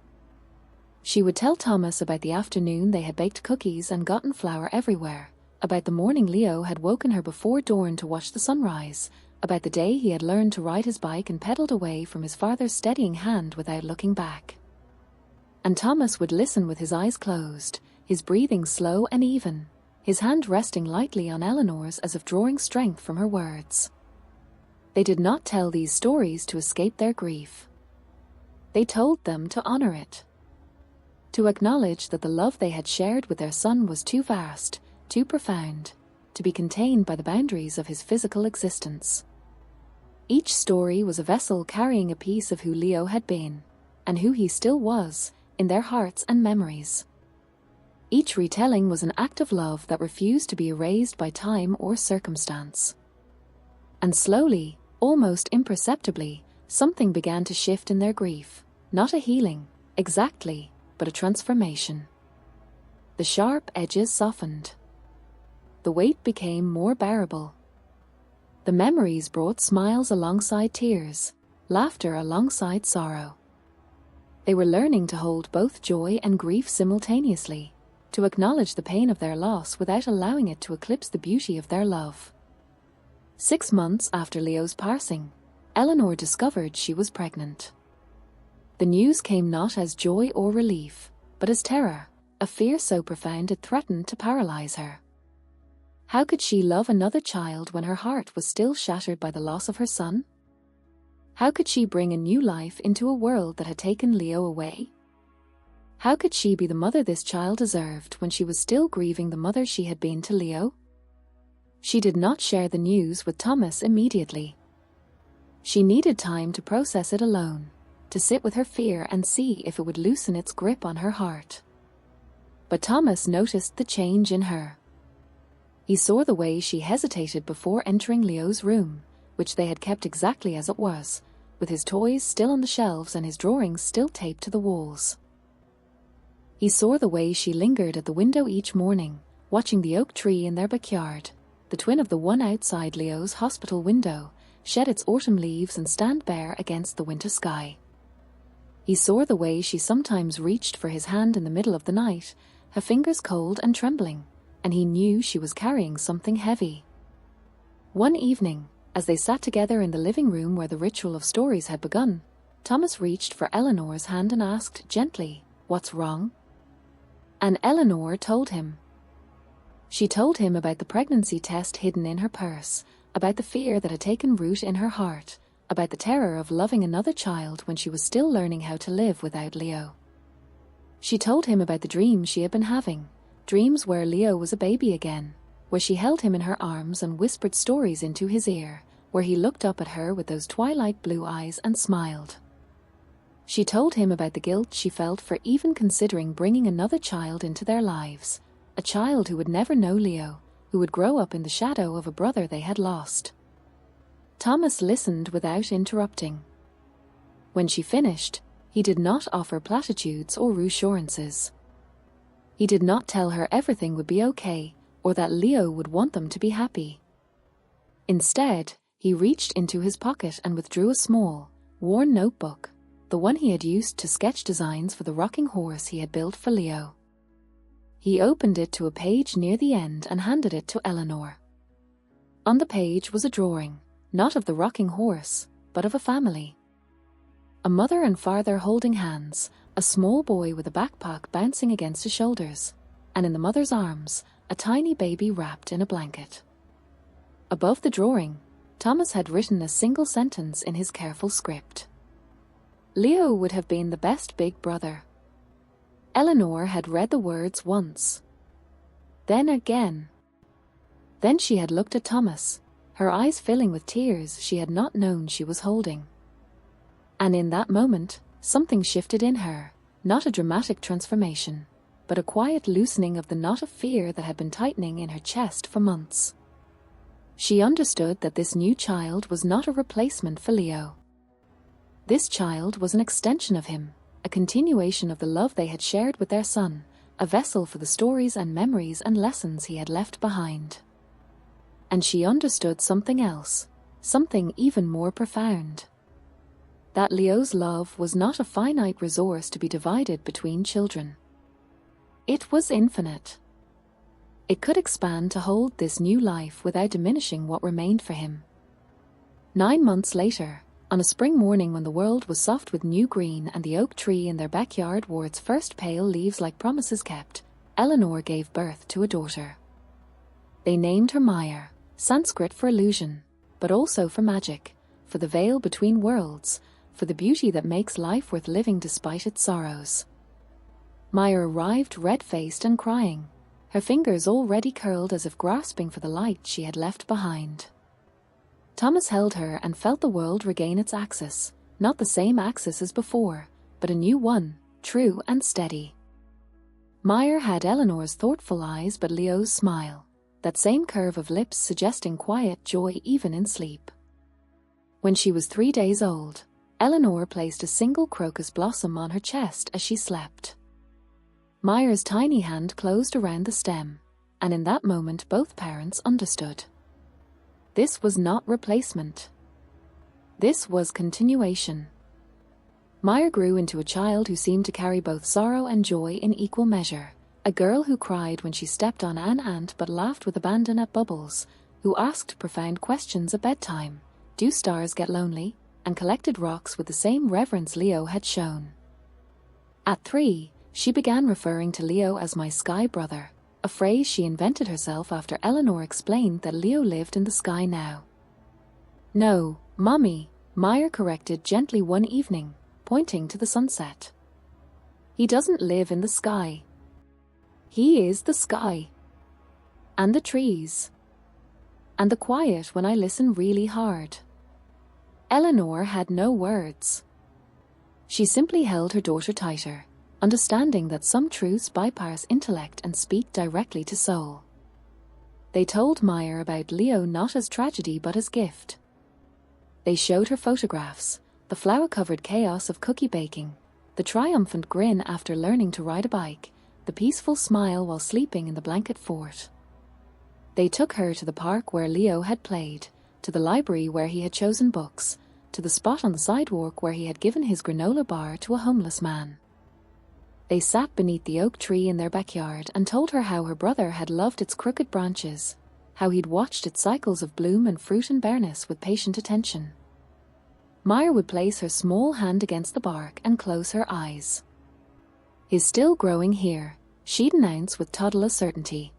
She would tell Thomas about the afternoon they had baked cookies and gotten flour everywhere, about the morning Leo had woken her before dawn to watch the sunrise, about the day he had learned to ride his bike and pedaled away from his father's steadying hand without looking back. And Thomas would listen with his eyes closed, his breathing slow and even, his hand resting lightly on Eleanor's as if drawing strength from her words. They did not tell these stories to escape their grief. They told them to honor it. To acknowledge that the love they had shared with their son was too vast, too profound, to be contained by the boundaries of his physical existence. Each story was a vessel carrying a piece of who Leo had been, and who he still was, in their hearts and memories. Each retelling was an act of love that refused to be erased by time or circumstance. And slowly, almost imperceptibly, something began to shift in their grief, not a healing, exactly, but a transformation. The sharp edges softened. The weight became more bearable. The memories brought smiles alongside tears, laughter alongside sorrow. They were learning to hold both joy and grief simultaneously, to acknowledge the pain of their loss without allowing it to eclipse the beauty of their love. 6 months after Leo's passing, Eleanor discovered she was pregnant. The news came not as joy or relief, but as terror, a fear so profound it threatened to paralyze her. How could she love another child when her heart was still shattered by the loss of her son? How could she bring a new life into a world that had taken Leo away? How could she be the mother this child deserved when she was still grieving the mother she had been to Leo? She did not share the news with Thomas immediately. She needed time to process it alone, to sit with her fear and see if it would loosen its grip on her heart. But Thomas noticed the change in her. He saw the way she hesitated before entering Leo's room, which they had kept exactly as it was, with his toys still on the shelves and his drawings still taped to the walls. He saw the way she lingered at the window each morning, watching the oak tree in their backyard, the twin of the one outside Leo's hospital window, shed its autumn leaves and stand bare against the winter sky. He saw the way she sometimes reached for his hand in the middle of the night, her fingers cold and trembling, and he knew she was carrying something heavy. One evening, as they sat together in the living room where the ritual of stories had begun, Thomas reached for Eleanor's hand and asked gently, "What's wrong?" And Eleanor told him. She told him about the pregnancy test hidden in her purse, about the fear that had taken root in her heart, about the terror of loving another child when she was still learning how to live without Leo. She told him about the dreams she had been having, dreams where Leo was a baby again, where she held him in her arms and whispered stories into his ear, where he looked up at her with those twilight blue eyes and smiled. She told him about the guilt she felt for even considering bringing another child into their lives, a child who would never know Leo, who would grow up in the shadow of a brother they had lost. Thomas listened without interrupting. When she finished, he did not offer platitudes or reassurances. He did not tell her everything would be okay, or that Leo would want them to be happy. Instead, he reached into his pocket and withdrew a small, worn notebook, the one he had used to sketch designs for the rocking horse he had built for Leo. He opened it to a page near the end and handed it to Eleanor. On the page was a drawing, not of the rocking horse, but of a family. A mother and father holding hands, a small boy with a backpack bouncing against his shoulders, and in the mother's arms, a tiny baby wrapped in a blanket. Above the drawing, Thomas had written a single sentence in his careful script. Leo would have been the best big brother. Eleanor had read the words once. Then again. Then she had looked at Thomas, her eyes filling with tears she had not known she was holding. And in that moment, something shifted in her, not a dramatic transformation, but a quiet loosening of the knot of fear that had been tightening in her chest for months. She understood that this new child was not a replacement for Leo. This child was an extension of him, a continuation of the love they had shared with their son, a vessel for the stories and memories and lessons he had left behind. And she understood something else, something even more profound. That Leo's love was not a finite resource to be divided between children. It was infinite. It could expand to hold this new life without diminishing what remained for him. 9 months later, on a spring morning when the world was soft with new green and the oak tree in their backyard wore its first pale leaves like promises kept, Eleanor gave birth to a daughter. They named her Maya, Sanskrit for illusion, but also for magic, for the veil between worlds, for the beauty that makes life worth living despite its sorrows. Maya arrived red-faced and crying, her fingers already curled as if grasping for the light she had left behind. Thomas held her and felt the world regain its axis, not the same axis as before, but a new one, true and steady. Maya had Eleanor's thoughtful eyes but Leo's smile, that same curve of lips suggesting quiet joy even in sleep. When she was 3 days old, Eleanor placed a single crocus blossom on her chest as she slept. Maya's tiny hand closed around the stem, and in that moment both parents understood. This was not replacement. This was continuation. Maya grew into a child who seemed to carry both sorrow and joy in equal measure, a girl who cried when she stepped on an ant but laughed with abandon at bubbles, who asked profound questions at bedtime, do stars get lonely, and collected rocks with the same reverence Leo had shown. At 3, She began referring to Leo as my sky brother, a phrase she invented herself after Eleanor explained that Leo lived in the sky now. "No, Mommy," Meyer corrected gently one evening, pointing to the sunset. "He doesn't live in the sky. He is the sky. And the trees. And the quiet when I listen really hard." Eleanor had no words. She simply held her daughter tighter, understanding that some truths bypass intellect and speak directly to soul. They told Meyer about Leo not as tragedy but as gift. They showed her photographs, the flower-covered chaos of cookie baking, the triumphant grin after learning to ride a bike, the peaceful smile while sleeping in the blanket fort. They took her to the park where Leo had played, to the library where he had chosen books, to the spot on the sidewalk where he had given his granola bar to a homeless man. They sat beneath the oak tree in their backyard and told her how her brother had loved its crooked branches, how he'd watched its cycles of bloom and fruit and bareness with patient attention. Meyer would place her small hand against the bark and close her eyes. "He's still growing here," she'd announce with toddler certainty.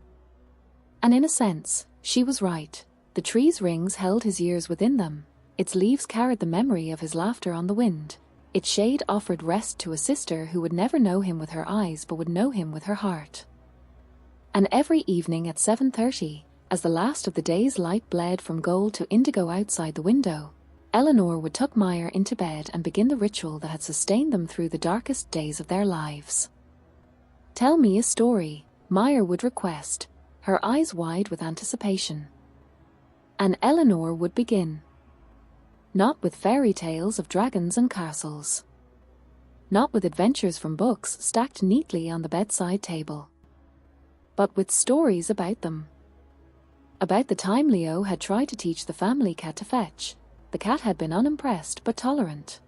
And in a sense, she was right. The tree's rings held his years within them. Its leaves carried the memory of his laughter on the wind. Its shade offered rest to a sister who would never know him with her eyes but would know him with her heart. And every evening at 7:30, as the last of the day's light bled from gold to indigo outside the window, Eleanor would tuck Meyer into bed and begin the ritual that had sustained them through the darkest days of their lives. "Tell me a story," Meyer would request, her eyes wide with anticipation. And Eleanor would begin. Not with fairy tales of dragons and castles. Not with adventures from books stacked neatly on the bedside table. But with stories about them. About the time Leo had tried to teach the family cat to fetch. The cat had been unimpressed but tolerant.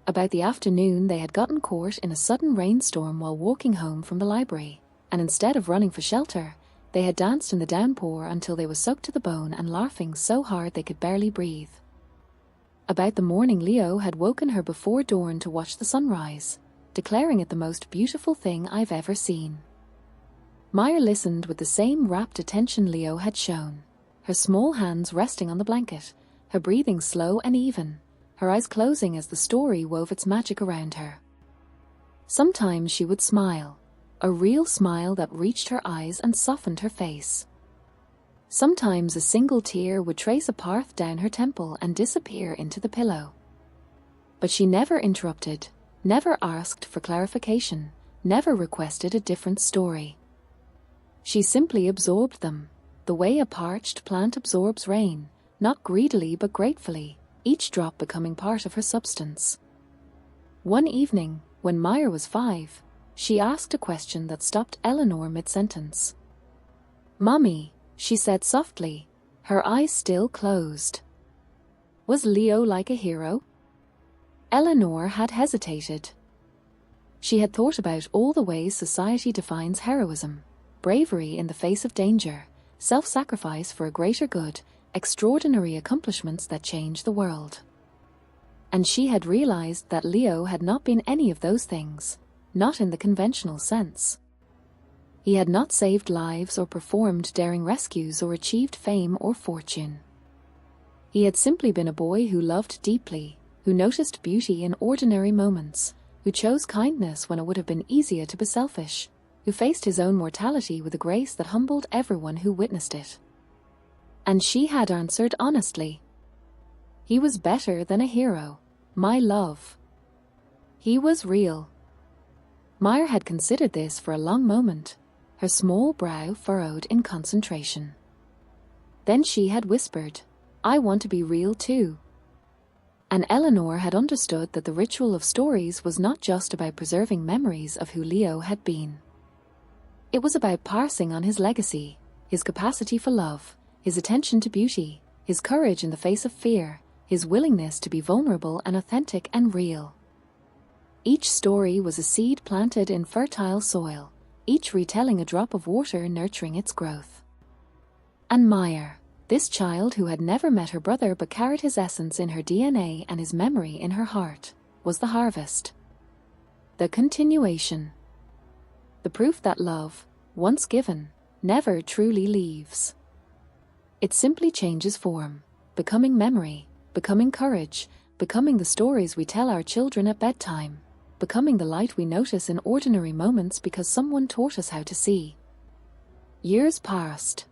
About the afternoon they had gotten caught in a sudden rainstorm while walking home from the library, and instead of running for shelter, they had danced in the downpour until they were soaked to the bone and laughing so hard they could barely breathe. About the morning Leo had woken her before dawn to watch the sunrise, declaring it the most beautiful thing I've ever seen. Meyer listened with the same rapt attention Leo had shown, her small hands resting on the blanket, her breathing slow and even, her eyes closing as the story wove its magic around her. Sometimes she would smile, a real smile that reached her eyes and softened her face. Sometimes a single tear would trace a path down her temple and disappear into the pillow. But she never interrupted, never asked for clarification, never requested a different story. She simply absorbed them, the way a parched plant absorbs rain, not greedily but gratefully, each drop becoming part of her substance. One evening, when Meyer was 5, she asked a question that stopped Eleanor mid-sentence. "Mommy," she said softly, her eyes still closed. "Was Leo like a hero?" Eleanor had hesitated. She had thought about all the ways society defines heroism: bravery in the face of danger, self-sacrifice for a greater good, extraordinary accomplishments that change the world. And she had realized that Leo had not been any of those things, not in the conventional sense. He had not saved lives or performed daring rescues or achieved fame or fortune. He had simply been a boy who loved deeply, who noticed beauty in ordinary moments, who chose kindness when it would have been easier to be selfish, who faced his own mortality with a grace that humbled everyone who witnessed it. And she had answered honestly. He was better than a hero, my love. He was real. Meyer had considered this for a long moment, her small brow furrowed in concentration. Then she had whispered, "I want to be real too." And Eleanor had understood that the ritual of stories was not just about preserving memories of who Leo had been. It was about passing on his legacy, his capacity for love, his attention to beauty, his courage in the face of fear, his willingness to be vulnerable and authentic and real. Each story was a seed planted in fertile soil, each retelling a drop of water nurturing its growth. And Meyer, this child who had never met her brother but carried his essence in her DNA and his memory in her heart, was the harvest. The continuation. The proof that love, once given, never truly leaves. It simply changes form, becoming memory, becoming courage, becoming the stories we tell our children at bedtime, becoming the light we notice in ordinary moments because someone taught us how to see. Years passed.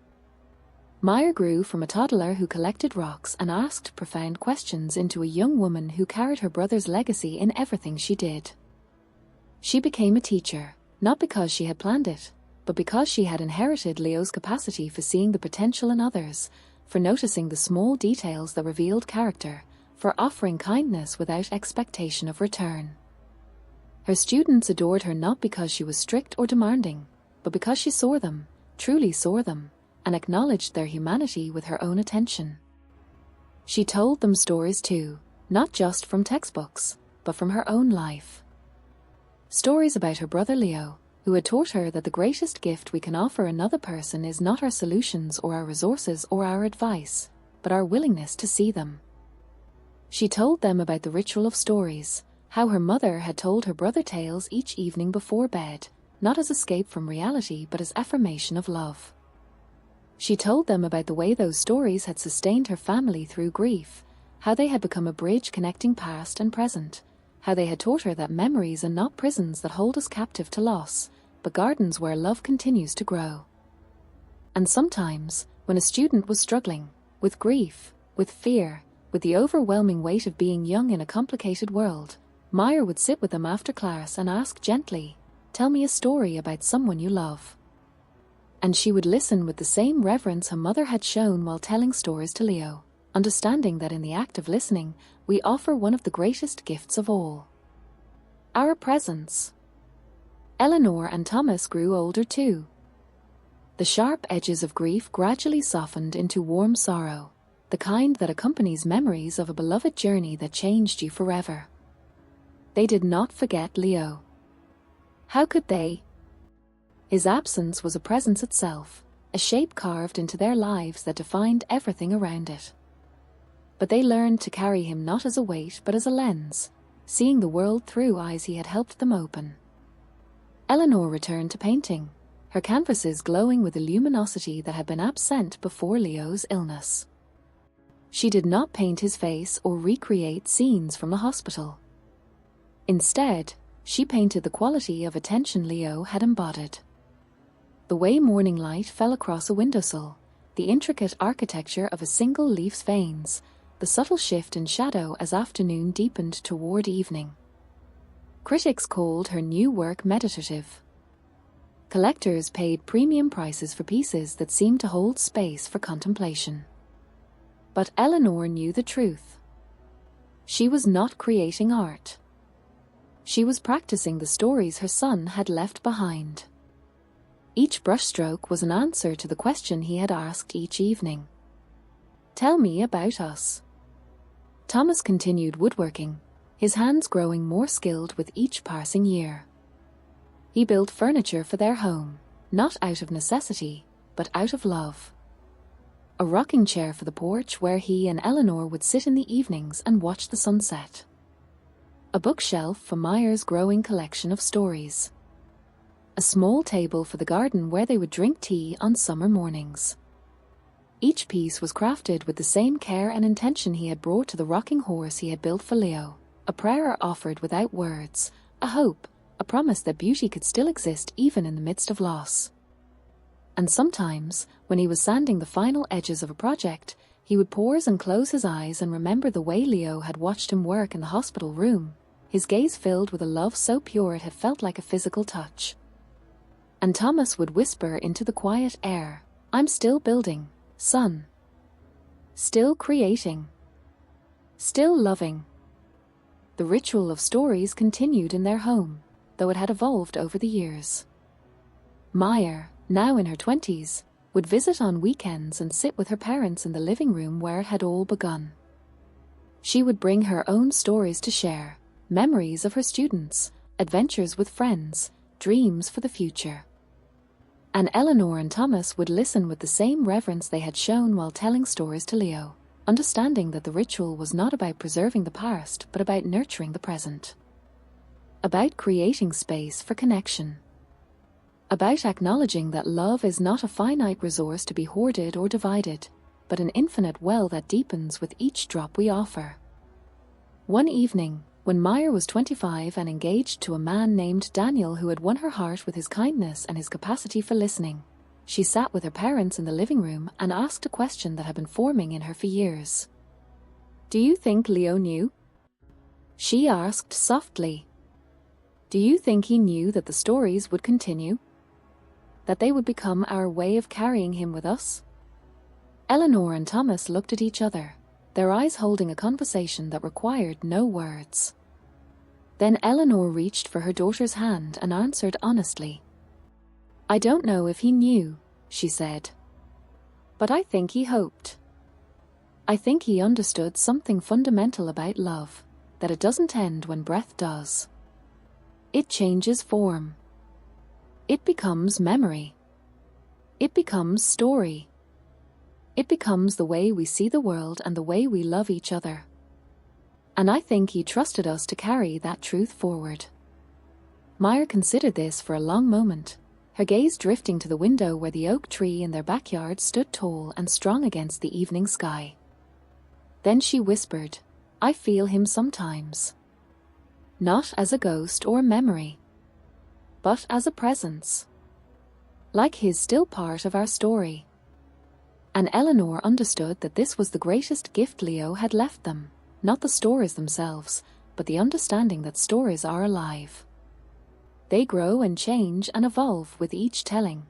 Maya grew from a toddler who collected rocks and asked profound questions into a young woman who carried her brother's legacy in everything she did. She became a teacher, not because she had planned it, but because she had inherited Leo's capacity for seeing the potential in others, for noticing the small details that revealed character, for offering kindness without expectation of return. Her students adored her not because she was strict or demanding, but because she saw them, truly saw them, and acknowledged their humanity with her own attention. She told them stories too, not just from textbooks, but from her own life. Stories about her brother Leo, who had taught her that the greatest gift we can offer another person is not our solutions or our resources or our advice, but our willingness to see them. She told them about the ritual of stories, how her mother had told her brother tales each evening before bed, not as escape from reality but as affirmation of love. She told them about the way those stories had sustained her family through grief, how they had become a bridge connecting past and present, how they had taught her that memories are not prisons that hold us captive to loss, but gardens where love continues to grow. And sometimes, when a student was struggling, with grief, with fear, with the overwhelming weight of being young in a complicated world, Maya would sit with them after class and ask gently, "Tell me a story about someone you love." And she would listen with the same reverence her mother had shown while telling stories to Leo, understanding that in the act of listening, we offer one of the greatest gifts of all: our presence. Eleanor and Thomas grew older too. The sharp edges of grief gradually softened into warm sorrow, the kind that accompanies memories of a beloved journey that changed you forever. They did not forget Leo. How could they? His absence was a presence itself, a shape carved into their lives that defined everything around it. But they learned to carry him not as a weight but as a lens, seeing the world through eyes he had helped them open. Eleanor returned to painting, her canvases glowing with a luminosity that had been absent before Leo's illness. She did not paint his face or recreate scenes from a hospital. Instead, she painted the quality of attention Leo had embodied. The way morning light fell across a windowsill, the intricate architecture of a single leaf's veins, the subtle shift in shadow as afternoon deepened toward evening. Critics called her new work meditative. Collectors paid premium prices for pieces that seemed to hold space for contemplation. But Eleanor knew the truth. She was not creating art. She was practicing the stories her son had left behind. Each brushstroke was an answer to the question he had asked each evening. "Tell me about us." Thomas continued woodworking, his hands growing more skilled with each passing year. He built furniture for their home, not out of necessity, but out of love. A rocking chair for the porch where he and Eleanor would sit in the evenings and watch the sunset. A bookshelf for Maya's growing collection of stories. A small table for the garden where they would drink tea on summer mornings. Each piece was crafted with the same care and intention he had brought to the rocking horse he had built for Leo, a prayer offered without words, a hope, a promise that beauty could still exist even in the midst of loss. And sometimes, when he was sanding the final edges of a project, he would pause and close his eyes and remember the way Leo had watched him work in the hospital room, his gaze filled with a love so pure it had felt like a physical touch. And Thomas would whisper into the quiet air, "I'm still building, son. Still creating. Still loving." The ritual of stories continued in their home, though it had evolved over the years. Maya, now in her 20s, would visit on weekends and sit with her parents in the living room where it had all begun. She would bring her own stories to share, memories of her students, adventures with friends, dreams for the future. And Eleanor and Thomas would listen with the same reverence they had shown while telling stories to Leo, understanding that the ritual was not about preserving the past but about nurturing the present. about creating space for connection, about acknowledging that love is not a finite resource to be hoarded or divided, but an infinite well that deepens with each drop we offer. One evening, when Meyer was 25 and engaged to a man named Daniel who had won her heart with his kindness and his capacity for listening, she sat with her parents in the living room and asked a question that had been forming in her for years. "Do you think Leo knew?" She asked softly. "Do you think he knew that the stories would continue? That they would become our way of carrying him with us?" Eleanor and Thomas looked at each other, their eyes holding a conversation that required no words. Then Eleanor reached for her daughter's hand and answered honestly. "I don't know if he knew," she said. "But I think he hoped. I think he understood something fundamental about love, that it doesn't end when breath does. It changes form. It becomes memory. It becomes story. It becomes the way we see the world and the way we love each other. And I think he trusted us to carry that truth forward." Meyer considered this for a long moment, her gaze drifting to the window where the oak tree in their backyard stood tall and strong against the evening sky. Then she whispered, "I feel him sometimes. Not as a ghost or a memory, but as a presence. Like he's still part of our story." And Eleanor understood that this was the greatest gift Leo had left them, not the stories themselves, but the understanding that stories are alive. They grow and change and evolve with each telling.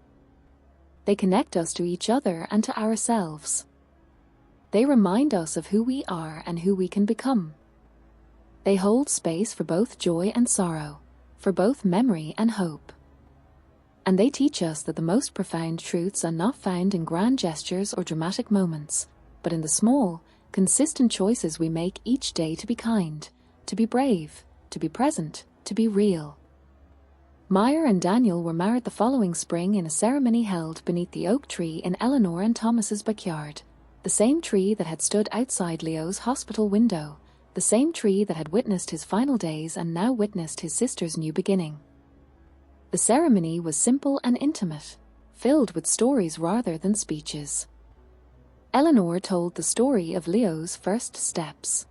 They connect us to each other and to ourselves. They remind us of who we are and who we can become. They hold space for both joy and sorrow, for both memory and hope. And they teach us that the most profound truths are not found in grand gestures or dramatic moments, but in the small, consistent choices we make each day to be kind, to be brave, to be present, to be real. Meyer and Daniel were married the following spring in a ceremony held beneath the oak tree in Eleanor and Thomas's backyard, the same tree that had stood outside Leo's hospital window, the same tree that had witnessed his final days and now witnessed his sister's new beginning. The ceremony was simple and intimate, filled with stories rather than speeches. Eleanor told the story of Leo's first steps.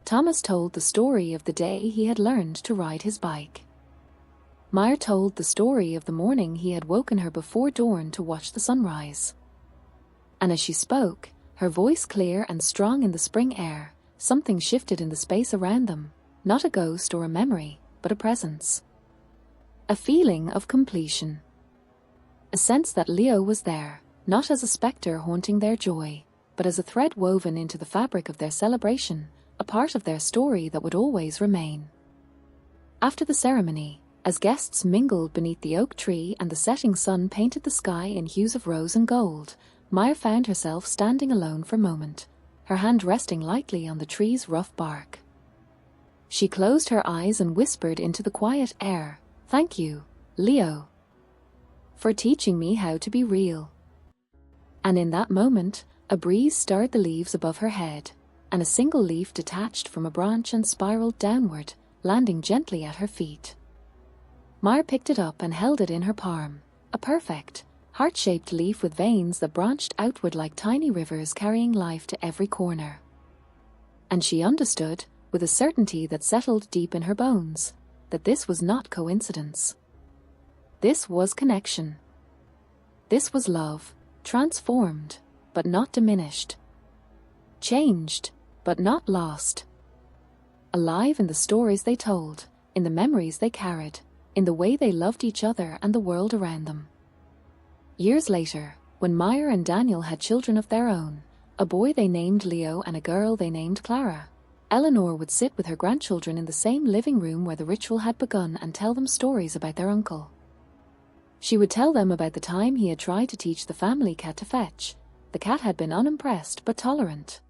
Thomas told the story of the day he had learned to ride his bike. Meyer told the story of the morning he had woken her before dawn to watch the sunrise. And as she spoke, her voice clear and strong in the spring air, something shifted in the space around them, not a ghost or a memory, but a presence. A feeling of completion. A sense that Leo was there, not as a spectre haunting their joy, but as a thread woven into the fabric of their celebration, a part of their story that would always remain. After the ceremony, as guests mingled beneath the oak tree and the setting sun painted the sky in hues of rose and gold, Meyer found herself standing alone for a moment, her hand resting lightly on the tree's rough bark. She closed her eyes and whispered into the quiet air, "Thank you, Leo, for teaching me how to be real." And in that moment, a breeze stirred the leaves above her head, and a single leaf detached from a branch and spiraled downward, landing gently at her feet. Meyer picked it up and held it in her palm, a perfect, heart-shaped leaf with veins that branched outward like tiny rivers carrying life to every corner. And she understood, with a certainty that settled deep in her bones, that this was not coincidence. This was connection. This was love, transformed, but not diminished. Changed, but not lost. Alive in the stories they told, in the memories they carried, in the way they loved each other and the world around them. Years later, when Meyer and Daniel had children of their own, a boy they named Leo and a girl they named Clara, Eleanor would sit with her grandchildren in the same living room where the ritual had begun and tell them stories about their uncle. She would tell them about the time he had tried to teach the family cat to fetch. The cat had been unimpressed but tolerant.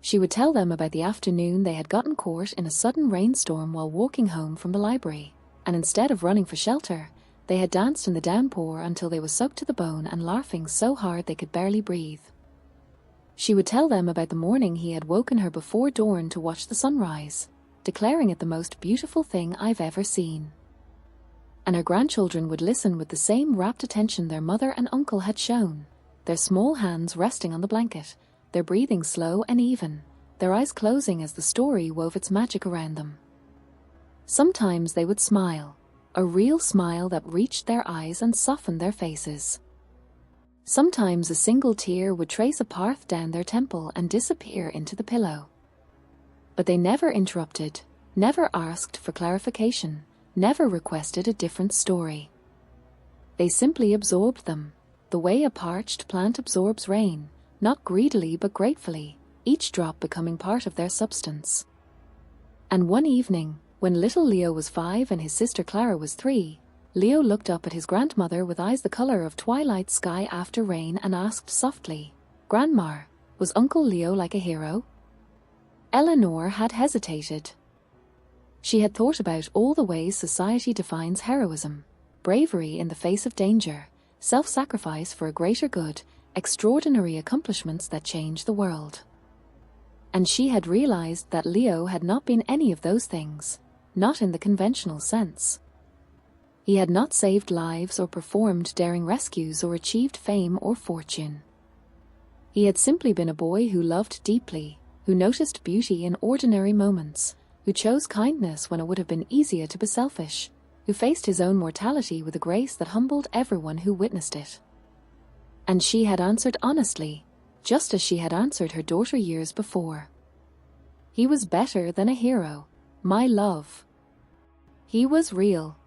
She would tell them about the afternoon they had gotten caught in a sudden rainstorm while walking home from the library, and instead of running for shelter, they had danced in the downpour until they were soaked to the bone and laughing so hard they could barely breathe. She would tell them about the morning he had woken her before dawn to watch the sunrise, declaring it the most beautiful thing I've ever seen. And her grandchildren would listen with the same rapt attention their mother and uncle had shown, their small hands resting on the blanket, their breathing slow and even, their eyes closing as the story wove its magic around them. Sometimes they would smile, a real smile that reached their eyes and softened their faces. Sometimes a single tear would trace a path down their temple and disappear into the pillow. But they never interrupted, never asked for clarification, never requested a different story. They simply absorbed them, the way a parched plant absorbs rain, not greedily but gratefully, each drop becoming part of their substance. And one evening, when little Leo was 5 and his sister Clara was 3, Leo looked up at his grandmother with eyes the color of twilight sky after rain and asked softly, "Grandma, was Uncle Leo like a hero?" Eleanor had hesitated. She had thought about all the ways society defines heroism: bravery in the face of danger, self-sacrifice for a greater good, extraordinary accomplishments that change the world. And she had realized that Leo had not been any of those things, not in the conventional sense. He had not saved lives or performed daring rescues or achieved fame or fortune. He had simply been a boy who loved deeply, who noticed beauty in ordinary moments, who chose kindness when it would have been easier to be selfish, who faced his own mortality with a grace that humbled everyone who witnessed it. And she had answered honestly, just as she had answered her daughter years before. He was better than a hero, my love. He was real.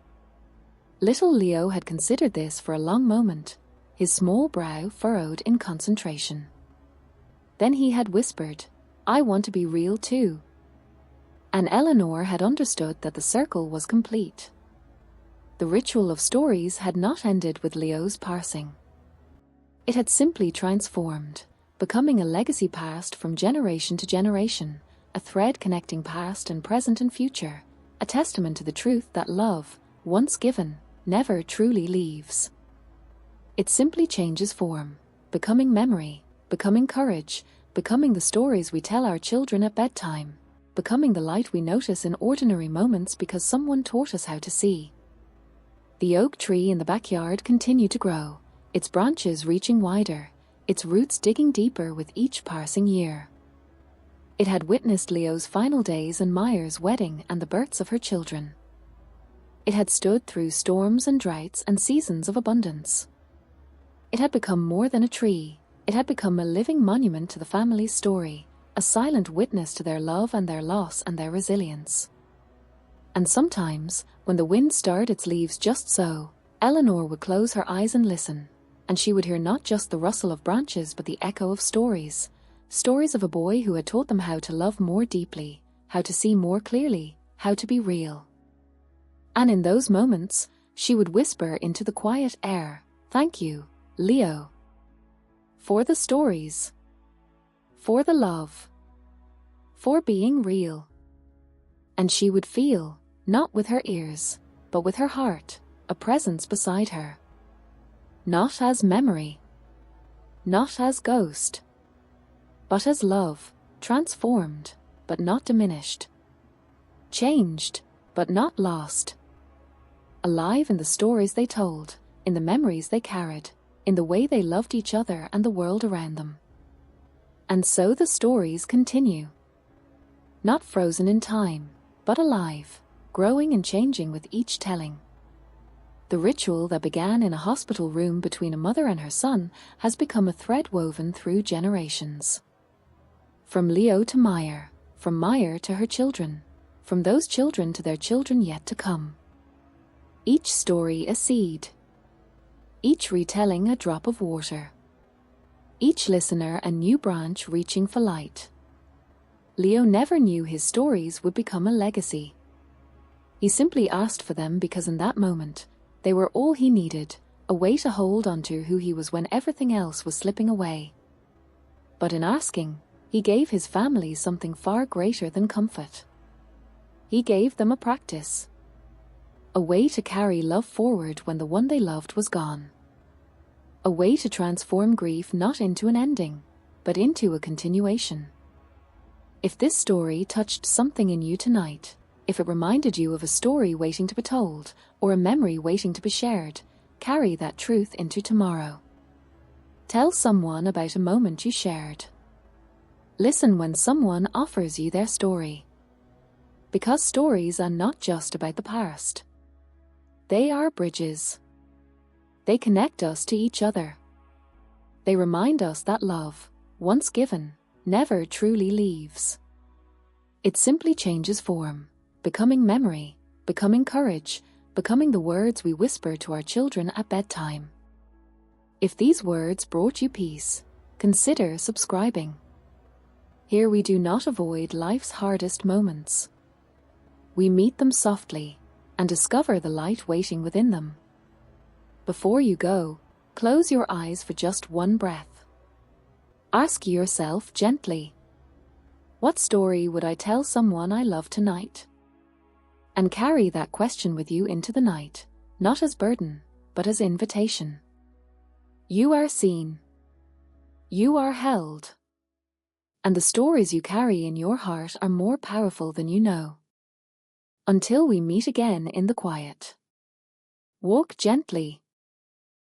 Little Leo had considered this for a long moment, his small brow furrowed in concentration. Then he had whispered, "I want to be real too." And Eleanor had understood that the circle was complete. The ritual of stories had not ended with Leo's passing. It had simply transformed, becoming a legacy passed from generation to generation, a thread connecting past and present and future, a testament to the truth that love, once given, never truly leaves. It simply changes form, becoming memory, becoming courage, becoming the stories we tell our children at bedtime, becoming the light we notice in ordinary moments because someone taught us how to see. The oak tree in the backyard continued to grow, its branches reaching wider, its roots digging deeper with each passing year. It had witnessed Leo's final days and Maya's wedding and the births of her children. It had stood through storms and droughts and seasons of abundance. It had become more than a tree. It had become a living monument to the family's story, a silent witness to their love and their loss and their resilience. And sometimes, when the wind stirred its leaves just so, Eleanor would close her eyes and listen, and she would hear not just the rustle of branches but the echo of stories, stories of a boy who had taught them how to love more deeply, how to see more clearly, how to be real. And in those moments, she would whisper into the quiet air, "Thank you, Leo. For the stories. For the love. For being real." And she would feel, not with her ears, but with her heart, a presence beside her. Not as memory. Not as ghost. But as love, transformed, but not diminished. Changed, but not lost. Alive in the stories they told, in the memories they carried, in the way they loved each other and the world around them. And so the stories continue. Not frozen in time, but alive, growing and changing with each telling. The ritual that began in a hospital room between a mother and her son has become a thread woven through generations. From Leo to Maya, from Maya to her children, from those children to their children yet to come. Each story a seed. Each retelling a drop of water. Each listener a new branch reaching for light. Leo never knew his stories would become a legacy. He simply asked for them because in that moment, they were all he needed, a way to hold onto who he was when everything else was slipping away. But in asking, he gave his family something far greater than comfort. He gave them a practice. A way to carry love forward when the one they loved was gone. A way to transform grief not into an ending, but into a continuation. If this story touched something in you tonight, if it reminded you of a story waiting to be told, or a memory waiting to be shared, carry that truth into tomorrow. Tell someone about a moment you shared. Listen when someone offers you their story. Because stories are not just about the past. They are bridges. They connect us to each other. They remind us that love, once given, never truly leaves. It simply changes form, becoming memory, becoming courage, becoming the words we whisper to our children at bedtime. If these words brought you peace, consider subscribing. Here we do not avoid life's hardest moments. We meet them softly and discover the light waiting within them. Before you go, close your eyes for just one breath. Ask yourself gently, what story would I tell someone I love tonight? And carry that question with you into the night, not as burden, but as invitation. You are seen. You are held. And the stories you carry in your heart are more powerful than you know. Until we meet again in the quiet. Walk gently,